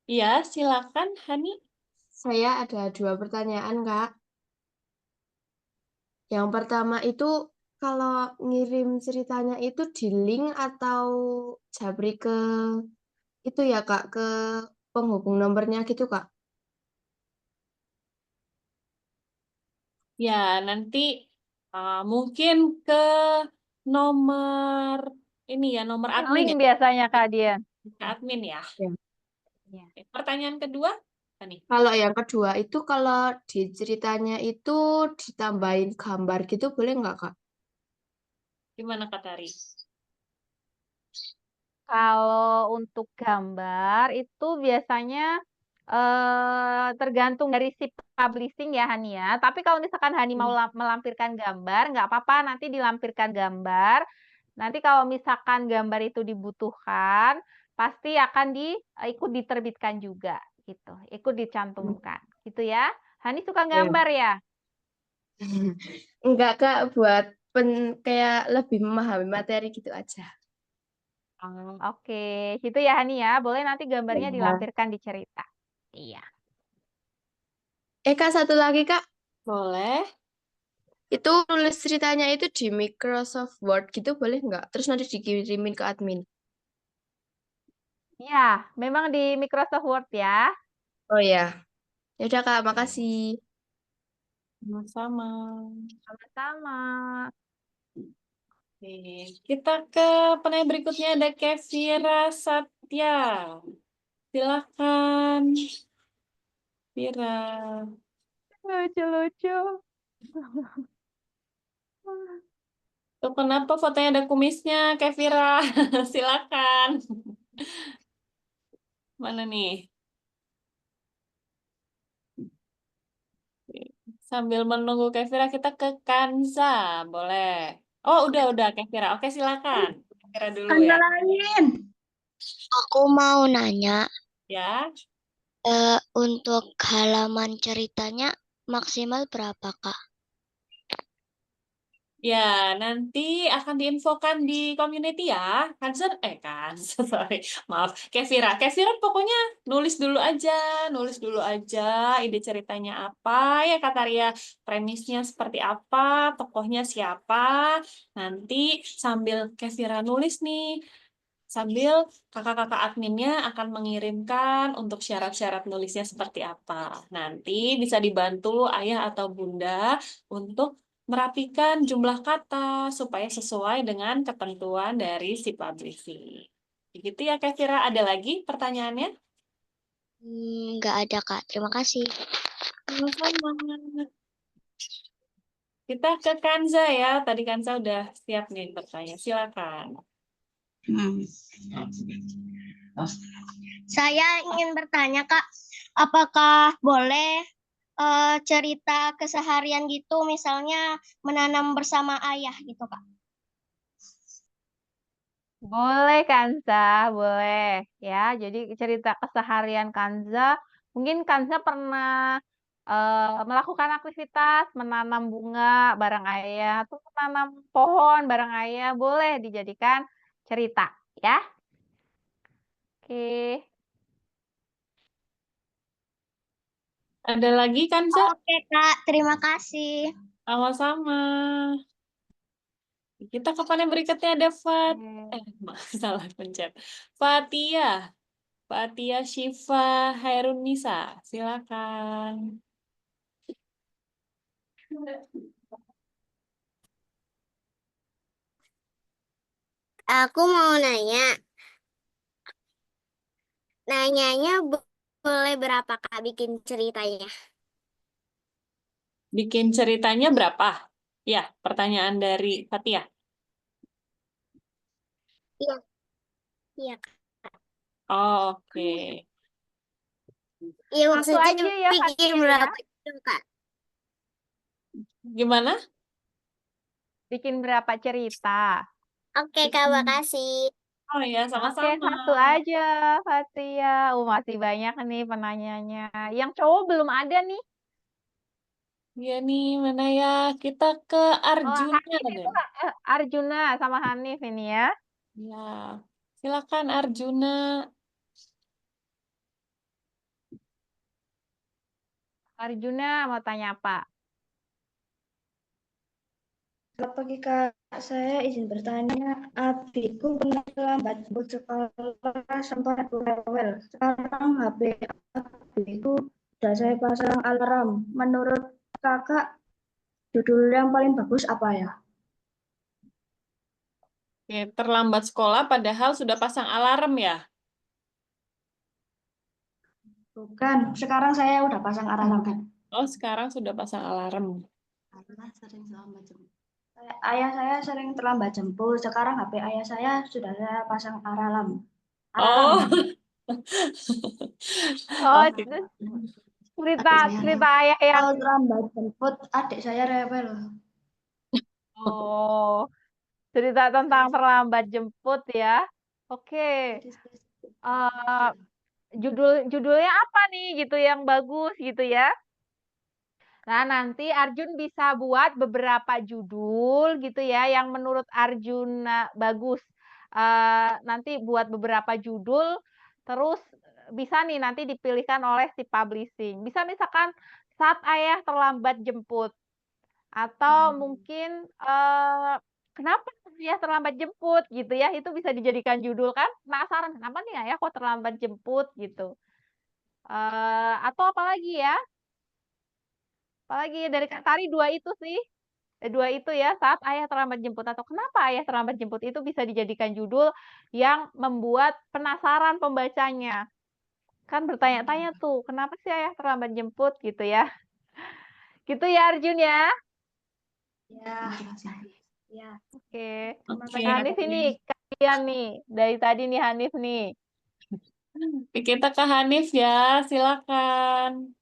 Iya, silakan Hani. Saya ada 2 pertanyaan, Kak. Yang pertama itu, kalau ngirim ceritanya itu di link atau japri ke itu ya, Kak, ke penghubung nomornya gitu, Kak. Ya, nanti mungkin ke nomor ini ya, nomor admin Link ya. biasanya Kak Dian. Ke admin ya. Ya. Ya. Oke, pertanyaan kedua, apa nih? Kalau yang kedua itu, kalau di ceritanya itu ditambahin gambar gitu, boleh nggak, Kak? Gimana Kak Tari? Kalau untuk gambar itu biasanya tergantung dari si publishing ya Hani ya. Tapi kalau misalkan Hani mau melampirkan gambar, nggak apa-apa nanti dilampirkan gambar. Nanti kalau misalkan gambar itu dibutuhkan, pasti akan ikut diterbitkan juga gitu, ikut dicantumkan gitu ya. Hani suka Ya. gambar ya? Enggak, Kak, buat kayak lebih memahami materi gitu aja. Oke, gitu ya Hani ya. Boleh nanti gambarnya Ya. dilampirkan di cerita. Iya. Kak, satu lagi, Kak. Boleh. Itu nulis ceritanya itu di Microsoft Word gitu, boleh nggak? Terus nanti dikirimin ke admin. Ya, memang di Microsoft Word ya. Oh ya. Ya udah, Kak, makasih. Sama-sama. Sama-sama. Oke, kita ke penanya berikutnya ada Kevira Satya. Silakan. Vira. Lucu-lucu. Tuh kenapa fotonya ada kumisnya, Kevira? Silakan. Mana nih? Sambil menunggu Kevira, kita ke Kanza. Boleh. Oh, udah Kevira. Oke, silakan. Kevira dulu ya. lain. Aku mau nanya, Ya. untuk halaman ceritanya maksimal berapa, Kak? Ya, nanti akan diinfokan di community ya. Sorry, maaf. Kevira pokoknya nulis dulu aja ide ceritanya apa, ya Kataria, premisnya seperti apa, tokohnya siapa. Nanti sambil Kevira nulis nih, sambil kakak-kakak adminnya akan mengirimkan untuk syarat-syarat nulisnya seperti apa. Nanti bisa dibantu ayah atau bunda untuk merapikan jumlah kata supaya sesuai dengan ketentuan dari si publishing. Begitu ya, Kevira. Ada lagi pertanyaannya? Nggak ada, Kak. Terima kasih. Sama-sama. Kita ke Kanza ya. Tadi Kanza udah siap nih bertanya. Silakan. Saya ingin bertanya, Kak, apakah boleh cerita keseharian gitu, misalnya menanam bersama ayah gitu, Kak? Boleh Kanza, boleh ya. Jadi cerita keseharian Kanza, mungkin Kanza pernah melakukan aktivitas menanam bunga bareng ayah, atau menanam pohon bareng ayah, boleh dijadikan cerita ya. Oke. Ada lagi, Kanza? Oke, Kak. Terima kasih. Sama-sama. Kita ke panel berikutnya ada salah pencet. Fatia. Fatia Syifa Hairunisa. Silakan. Aku mau nanya. Nanyanya boleh berapa Kak bikin ceritanya? Bikin ceritanya berapa? Ya, pertanyaan dari Fatia. Iya, iya. Oke. Iya, Itu maksudnya aja ya bikin Fatia ya. berapa judul, Kak? Gimana? Bikin berapa cerita? Oke, Kak, makasih. Oh ya, Oke, sama-sama. satu aja Fatia. Masih banyak nih penanyanya. Yang cowok belum ada nih. Ya nih, mana ya? Kita ke Oh, Arjuna Hanif deh. itu Arjuna sama Hanif ini ya. Ya, silakan Arjuna. Arjuna mau tanya apa? Selamat pagi Kak, saya izin bertanya. Adikku pernah terlambat jemput sekolah sempat rewel. Sekarang HP adikku sudah saya pasang alarm. Menurut Kakak, judul yang paling bagus apa ya? Oke, terlambat sekolah padahal sudah pasang alarm ya? Bukan, sekarang saya udah pasang alarm kan. Oh, sekarang sudah pasang alarm. Karena sering terlambat jemput. Ayah saya sering terlambat jemput. Sekarang HP ayah saya sudah saya pasang alarm. Oh. Oh, Oke. itu Adik saya cerita ayah yang kalau terlambat jemput, adik saya rewel. oh, cerita tentang terlambat jemput ya. Oke. Eh, judulnya apa nih gitu yang bagus gitu ya. Nah, nanti Arjun bisa buat beberapa judul gitu ya yang menurut Arjun bagus. Nanti buat beberapa judul terus bisa nih nanti dipilihkan oleh si publishing. Bisa misalkan saat ayah terlambat jemput atau mungkin kenapa ayah terlambat jemput gitu ya. Itu bisa dijadikan judul kan. Penasaran kenapa nih ayah kok terlambat jemput gitu. Atau apalagi ya? Apalagi dari Kak Tari dua itu sih. Dua itu ya, saat ayah terlambat jemput atau kenapa ayah terlambat jemput itu bisa dijadikan judul yang membuat penasaran pembacanya. Kan bertanya-tanya tuh, kenapa sih ayah terlambat jemput gitu ya. Gitu ya Arjun ya. Ya, ya. Oke. Oke. Hanif ini kalian nih. Dari tadi nih Hanif nih. Kita ke Hanif ya, silakan.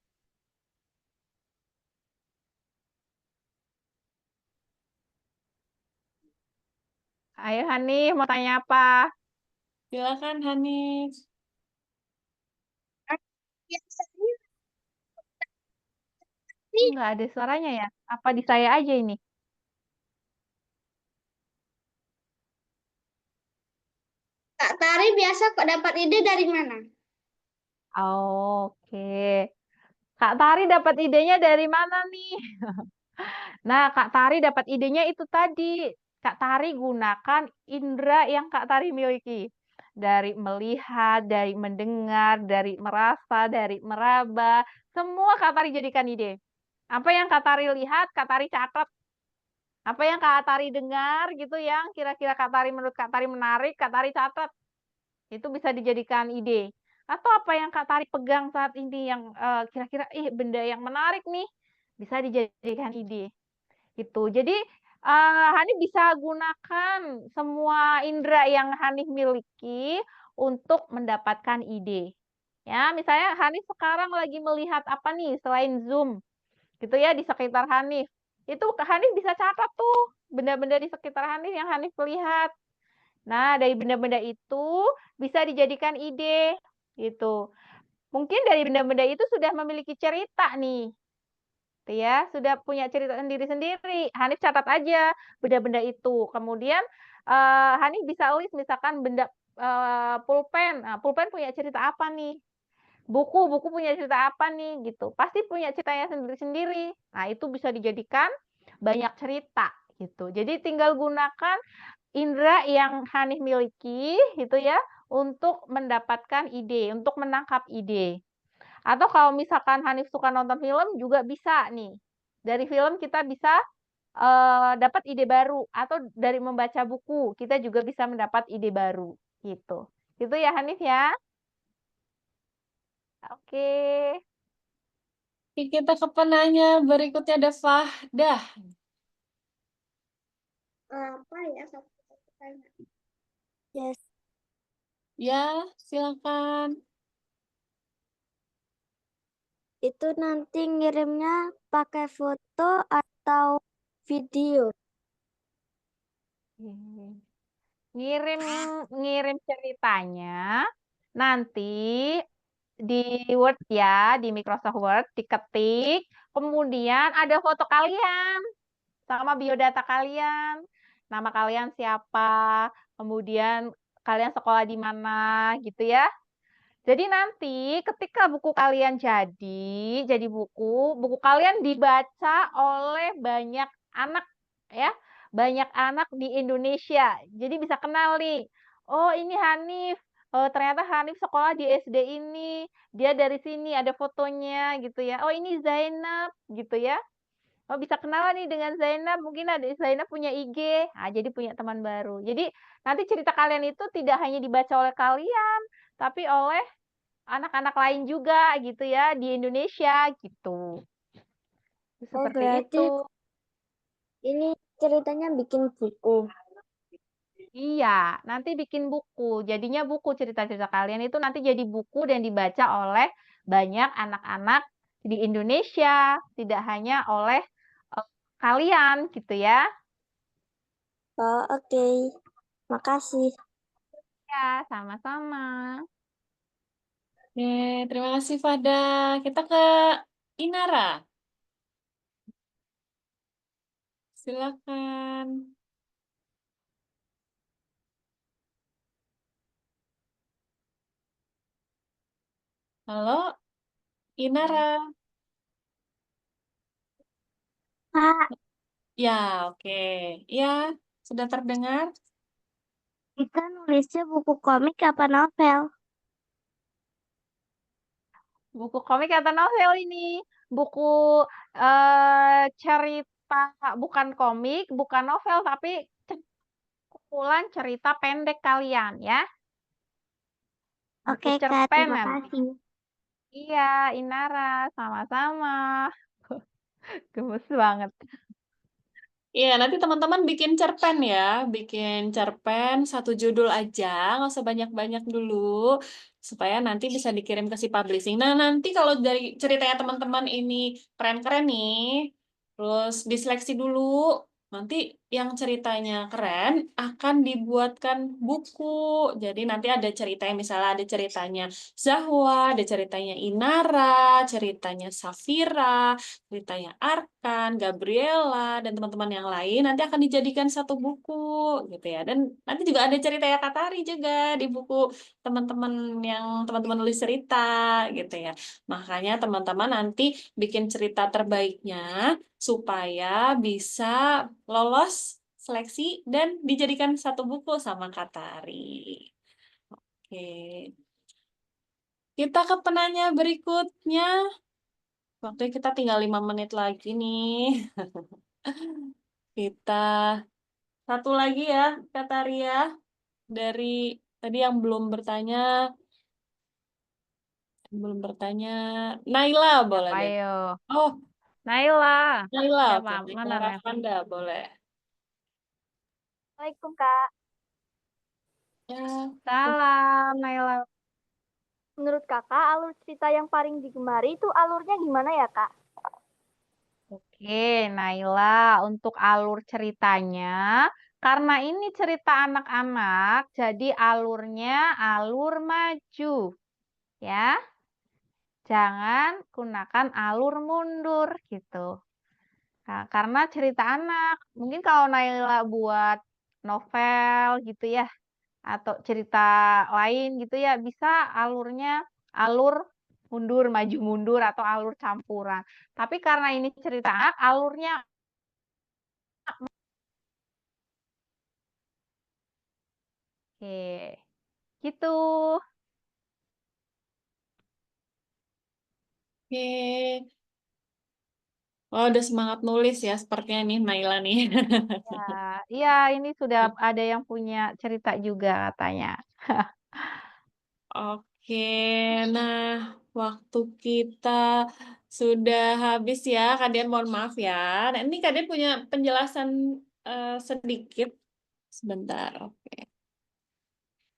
Ayo Hanif mau tanya apa? Silakan Hanif. Biasanya Enggak ada suaranya ya. Apa di saya aja ini? Kak Tari biasa kok dapat ide dari mana? Oke. Kak Tari dapat idenya dari mana nih? Nah, Kak Tari dapat idenya itu tadi. Kak Tari gunakan indera yang Kak Tari miliki. Dari melihat, dari mendengar, dari merasa, dari meraba. Semua Kak Tari jadikan ide. Apa yang Kak Tari lihat, Kak Tari catat. Apa yang Kak Tari dengar gitu yang kira-kira Kak Tari menurut Kak Tari menarik, Kak Tari catat. Itu bisa dijadikan ide. Atau apa yang Kak Tari pegang saat ini yang kira-kira benda yang menarik nih, bisa dijadikan ide. Gitu. Jadi Hanif bisa gunakan semua indera yang Hanif miliki untuk mendapatkan ide. Ya, misalnya Hanif sekarang lagi melihat apa nih selain Zoom, gitu ya di sekitar Hanif. Itu Hanif bisa catat tuh benda-benda di sekitar Hanif yang Hanif lihat. Nah, dari benda-benda itu bisa dijadikan ide, gitu. Mungkin dari benda-benda itu sudah memiliki cerita nih, gitu ya, sudah punya cerita sendiri-sendiri. Hanif catat aja benda-benda itu. Kemudian Hanif bisa list misalkan benda pulpen. Nah, pulpen punya cerita apa nih? Buku punya cerita apa nih? Gitu. Pasti punya ceritanya sendiri-sendiri. Nah, itu bisa dijadikan banyak cerita gitu. Jadi tinggal gunakan indera yang Hanif miliki gitu ya untuk mendapatkan ide, untuk menangkap ide. Atau kalau misalkan Hanif suka nonton film juga bisa nih. Dari film kita bisa dapat ide baru atau dari membaca buku kita juga bisa mendapat ide baru gitu. Gitu ya Hanif ya. Oke. Kita ke penanya berikutnya ada Fahdah. Apa ya satu tanya? Yes. Ya, silakan. Itu nanti ngirimnya pakai foto atau video? Ngirim ceritanya nanti di Word ya, di Microsoft Word diketik, kemudian ada foto kalian sama biodata kalian, nama kalian siapa, kemudian kalian sekolah di mana gitu ya. Jadi nanti ketika buku kalian jadi buku kalian dibaca oleh banyak anak ya, banyak anak di Indonesia. Jadi bisa kenal nih. Oh, ini Hanif. Oh, ternyata Hanif sekolah di SD ini. Dia dari sini ada fotonya gitu ya. Oh, ini Zainab gitu ya. Oh, bisa kenalan nih dengan Zainab. Mungkin ada Zainab punya IG. Nah, jadi punya teman baru. Jadi nanti cerita kalian itu tidak hanya dibaca oleh kalian, tapi oleh anak-anak lain juga gitu ya di Indonesia gitu. Oh, Seperti berarti itu. ini ceritanya bikin buku. Iya, nanti bikin buku. Jadinya buku cerita-cerita kalian itu nanti jadi buku dan dibaca oleh banyak anak-anak di Indonesia, tidak hanya oleh kalian gitu ya. Oh, oke. Makasih. Ya, sama-sama. Oke, terima kasih Fada. Kita ke Inara. Silakan. Halo, Inara. Kak, Ya, oke. Ya, sudah terdengar? kita nulisnya buku komik apa novel? Buku komik atau novel ini? Buku cerita, bukan komik, bukan novel, tapi kumpulan cerita pendek kalian ya. Buku Oke, Kak, cerpen terima nanti. kasih. Iya, Inara, sama-sama. Gemes banget. Iya, nanti teman-teman bikin cerpen ya. Bikin cerpen satu judul aja, nggak usah banyak-banyak dulu. Supaya nanti bisa dikirim ke si publishing. Nah, nanti kalau dari ceritanya teman-teman ini keren-keren nih, terus diseleksi dulu. Nanti yang ceritanya keren akan dibuatkan buku. Jadi nanti ada ceritanya, misalnya ada ceritanya Zahwa, ada ceritanya Inara, ceritanya Safira, ceritanya Arkan, Gabriela, dan teman-teman yang lain nanti akan dijadikan satu buku gitu ya. Dan nanti juga ada ceritanya Katari juga di buku teman-teman yang teman-teman nulis cerita gitu ya. Makanya teman-teman nanti bikin cerita terbaiknya supaya bisa lolos seleksi dan dijadikan satu buku sama Katari. Oke. Kita ke penanya berikutnya. Waktu kita tinggal 5 menit lagi nih. Kita satu lagi ya, kata Ria. Dari tadi yang belum bertanya, Naila boleh deh. Ayo, Oh, Naila. Naila, Siapa? oke. Mana Naila Naila? Fanda boleh. Assalamualaikum, Kak. Ya, Salam, Naila. Menurut Kakak, alur cerita yang paling digemari itu alurnya gimana ya, Kak? Oke, Naila, untuk alur ceritanya, karena ini cerita anak-anak, jadi alurnya alur maju, ya. Jangan gunakan alur mundur gitu. Nah, karena cerita anak, mungkin kalau Naila buat novel gitu ya, atau cerita lain gitu ya, bisa alurnya alur mundur, maju mundur, atau alur campuran. Tapi karena ini cerita anak, alurnya oke, gitu. oke. Oh, udah semangat nulis ya, sepertinya nih Naila nih. Ya, iya ini sudah ada yang punya cerita juga katanya. Oke, nah waktu kita sudah habis ya, Kak Dian mohon maaf ya. Nah, ini Kak Dian punya penjelasan sedikit sebentar. Oke.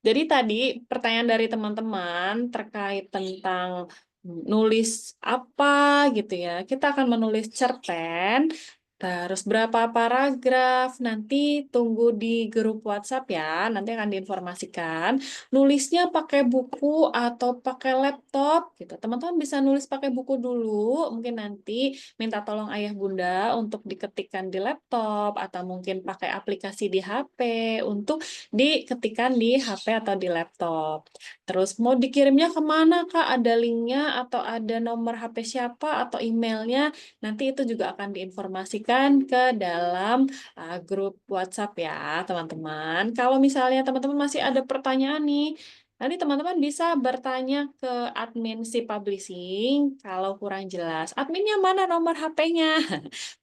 Jadi tadi pertanyaan dari teman-teman terkait tentang nulis apa gitu ya. Kita akan menulis cerpen, terus berapa paragraf, nanti tunggu di grup WhatsApp ya, nanti akan diinformasikan. Nulisnya pakai buku atau pakai laptop gitu. Teman-teman bisa nulis pakai buku dulu, mungkin nanti minta tolong ayah bunda untuk diketikkan di laptop, atau mungkin pakai aplikasi di HP untuk diketikkan di HP atau di laptop. Terus mau dikirimnya kemana Kak? Ada linknya atau ada nomor HP siapa atau emailnya? Nanti itu juga akan diinformasikan ke dalam grup WhatsApp ya teman-teman. Kalau misalnya teman-teman masih ada pertanyaan nih, nanti teman-teman bisa bertanya ke admin si publishing kalau kurang jelas. Adminnya mana nomor HP-nya?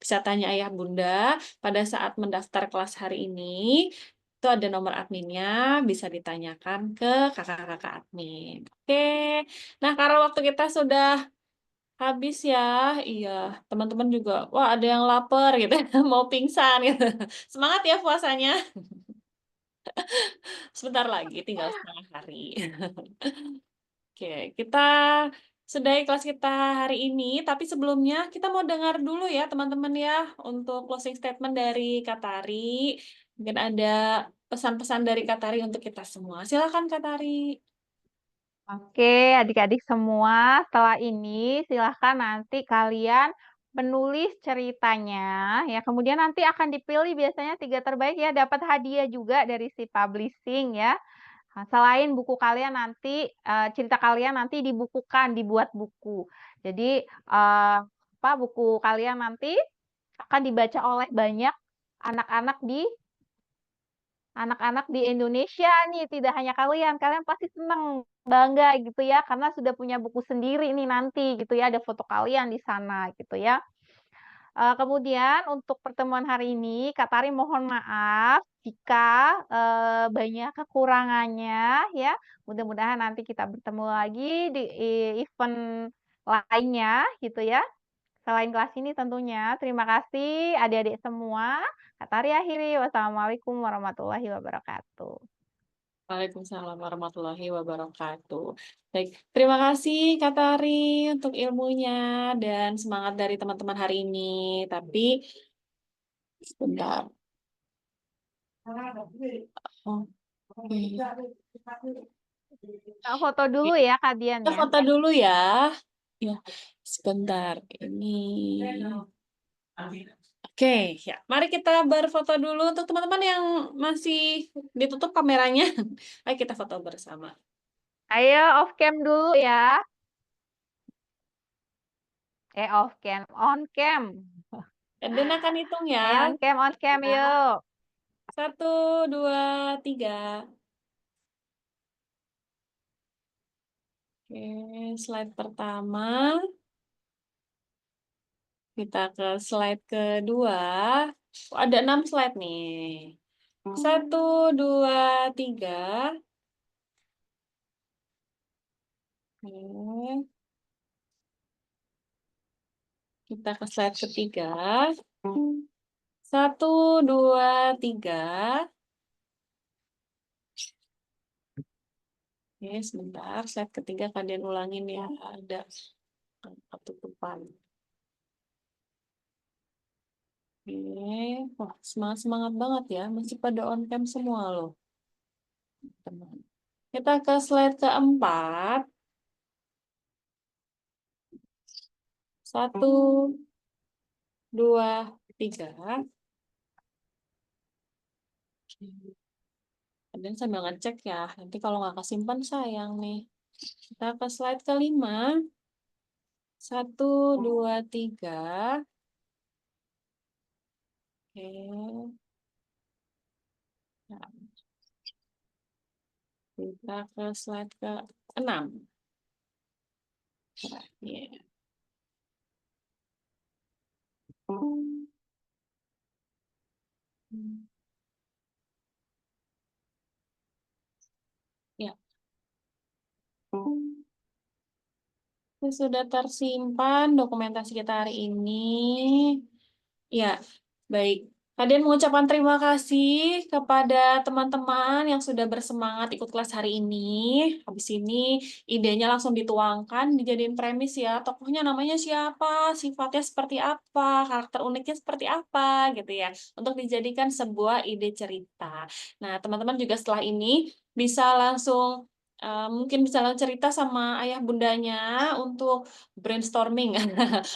Bisa tanya ayah bunda pada saat mendaftar kelas hari ini. Itu ada nomor adminnya, bisa ditanyakan ke kakak-kakak admin. Oke, nah karena waktu kita sudah habis ya, iya, teman-teman juga, wah ada yang lapar gitu, mau pingsan gitu. Semangat ya puasanya, sebentar lagi, tinggal setengah hari. Oke, kita sudahi kelas kita hari ini, tapi sebelumnya kita mau dengar dulu ya teman-teman ya, untuk closing statement dari Katari. Mungkin ada pesan-pesan dari Katari untuk kita semua. Silakan Katari. Oke, adik-adik semua, setelah ini silahkan nanti kalian menulis ceritanya, ya. Kemudian nanti akan dipilih biasanya 3 terbaik ya, dapat hadiah juga dari si publishing ya. Nah, selain buku kalian nanti, cerita kalian nanti dibukukan, dibuat buku. Jadi, buku kalian nanti akan dibaca oleh banyak anak-anak di Indonesia nih, tidak hanya kalian. Kalian pasti senang, bangga gitu ya, karena sudah punya buku sendiri nih nanti gitu ya, ada foto kalian di sana gitu ya. Kemudian untuk pertemuan hari ini, Kak Tari mohon maaf jika, banyak kekurangannya ya. Mudah-mudahan nanti kita bertemu lagi di event lainnya gitu ya. Selain kelas ini tentunya. Terima kasih adik-adik semua. Kak Tari akhiri. Wassalamualaikum warahmatullahi wabarakatuh. Waalaikumsalam warahmatullahi wabarakatuh. Baik, terima kasih Kak Tari untuk ilmunya dan semangat dari teman-teman hari ini. Tapi sebentar. Oh, oke. Kak foto dulu ya Kak Dian Kita ya. foto dulu ya. Ya, sebentar. Ini. Oke, ya. Mari kita berfoto dulu untuk teman-teman yang masih ditutup kameranya. Ayo kita foto bersama. Ayo off cam dulu ya. Off cam, on cam. Dan akan hitung ya. On cam yuk. 1, 2, 3. Oke, slide pertama. Kita ke slide kedua. Oh, ada 6 slide nih. 1, 2, 3. Oke. Kita ke slide ketiga. 1, 2, 3. Oke, sebentar. Slide ketiga kalian ulangin ya. Ada ketutupan. Oke. Wah, semangat banget ya. Masih pada on cam semua loh. Teman. Kita ke slide keempat. 1, 2, 3. Dan sambil ngecek ya. Nanti kalau nggak kesimpan sayang nih. Kita ke slide kelima. 1, 2, 3. Oke. Nah, kita ke slide ke-6. Terakhir. Ya. Sudah tersimpan dokumentasi kita hari ini. Ya, baik. Kalian mengucapkan terima kasih kepada teman-teman yang sudah bersemangat ikut kelas hari ini. Habis ini idenya langsung dituangkan, dijadiin premis ya. Tokohnya namanya siapa, sifatnya seperti apa, karakter uniknya seperti apa gitu ya. Untuk dijadikan sebuah ide cerita. Nah, teman-teman juga setelah ini bisa langsung mungkin bisa langsung cerita sama ayah bundanya untuk brainstorming,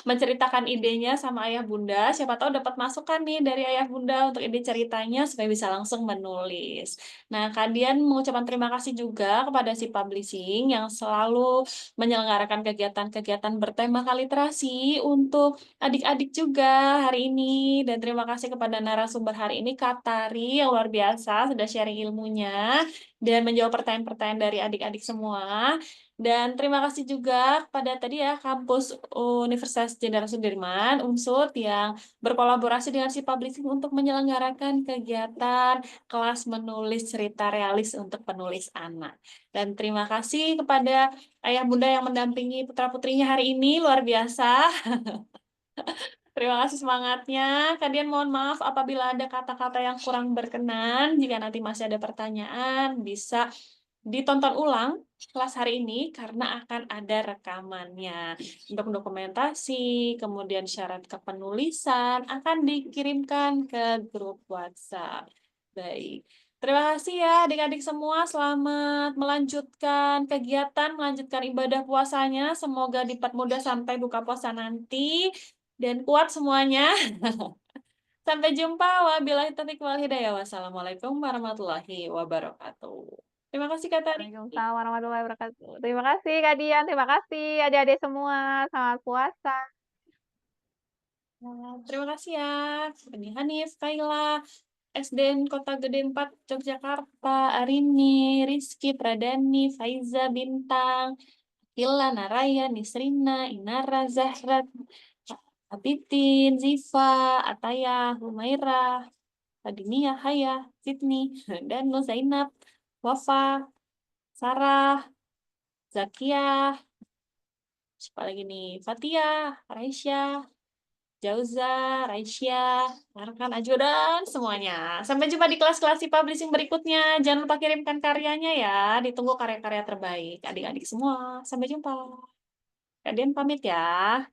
menceritakan idenya sama ayah bunda. Siapa tahu dapat masukan nih dari ayah bunda untuk ide ceritanya supaya bisa langsung menulis. Nah, kalian mengucapkan terima kasih juga kepada si publishing yang selalu menyelenggarakan kegiatan-kegiatan bertema literasi untuk adik-adik juga hari ini. Dan terima kasih kepada narasumber hari ini, Kak Tari, yang luar biasa sudah sharing ilmunya dan menjawab pertanyaan-pertanyaan dari adik-adik semua. Dan terima kasih juga kepada tadi ya Kampus Universitas Jenderal Sudirman, UNSUD, yang berkolaborasi dengan si publishing untuk menyelenggarakan kegiatan kelas menulis cerita realis untuk penulis anak. Dan terima kasih kepada ayah bunda yang mendampingi putra-putrinya hari ini, luar biasa. Terima kasih semangatnya. Kalian mohon maaf apabila ada kata-kata yang kurang berkenan. Jika nanti masih ada pertanyaan, bisa ditonton ulang kelas hari ini karena akan ada rekamannya. Untuk dokumentasi, kemudian syarat kepenulisan akan dikirimkan ke grup WhatsApp. Baik. Terima kasih ya adik-adik semua. Selamat melanjutkan kegiatan, melanjutkan ibadah puasanya. Semoga dipermudah sampai buka puasa nanti. Dan kuat semuanya. Sampai jumpa. Wabillahi taufiq wal hidayah. Wassalamualaikum warahmatullahi wabarakatuh. Terima kasih Kak Tari. Waalaikumsalam warahmatullahi wabarakatuh. Terima kasih Kak Dian, terima kasih adik-adik semua. Selamat puasa. Nah, terima kasih ya. Bani Hanif, Kaila, SDN Kota Gede 4, Yogyakarta, Arini, Rizky, Pradani, Faiza, Bintang, Kila, Naraya, Nisrina, Inara, Zahra, Abitin, Ziva, Ataya, Humaira, Adinia, Haya, Sydney, Danu, Zainab, Wafa, Sarah, Zakia, siapa lagi nih? Fatia, Raisya, Jauza, Raisya, Arkan, Ajo, dan semuanya. Sampai jumpa di kelas-kelas si publishing berikutnya. Jangan lupa kirimkan karyanya ya. Ditunggu karya-karya terbaik adik-adik semua. Sampai jumpa. Kalian pamit ya.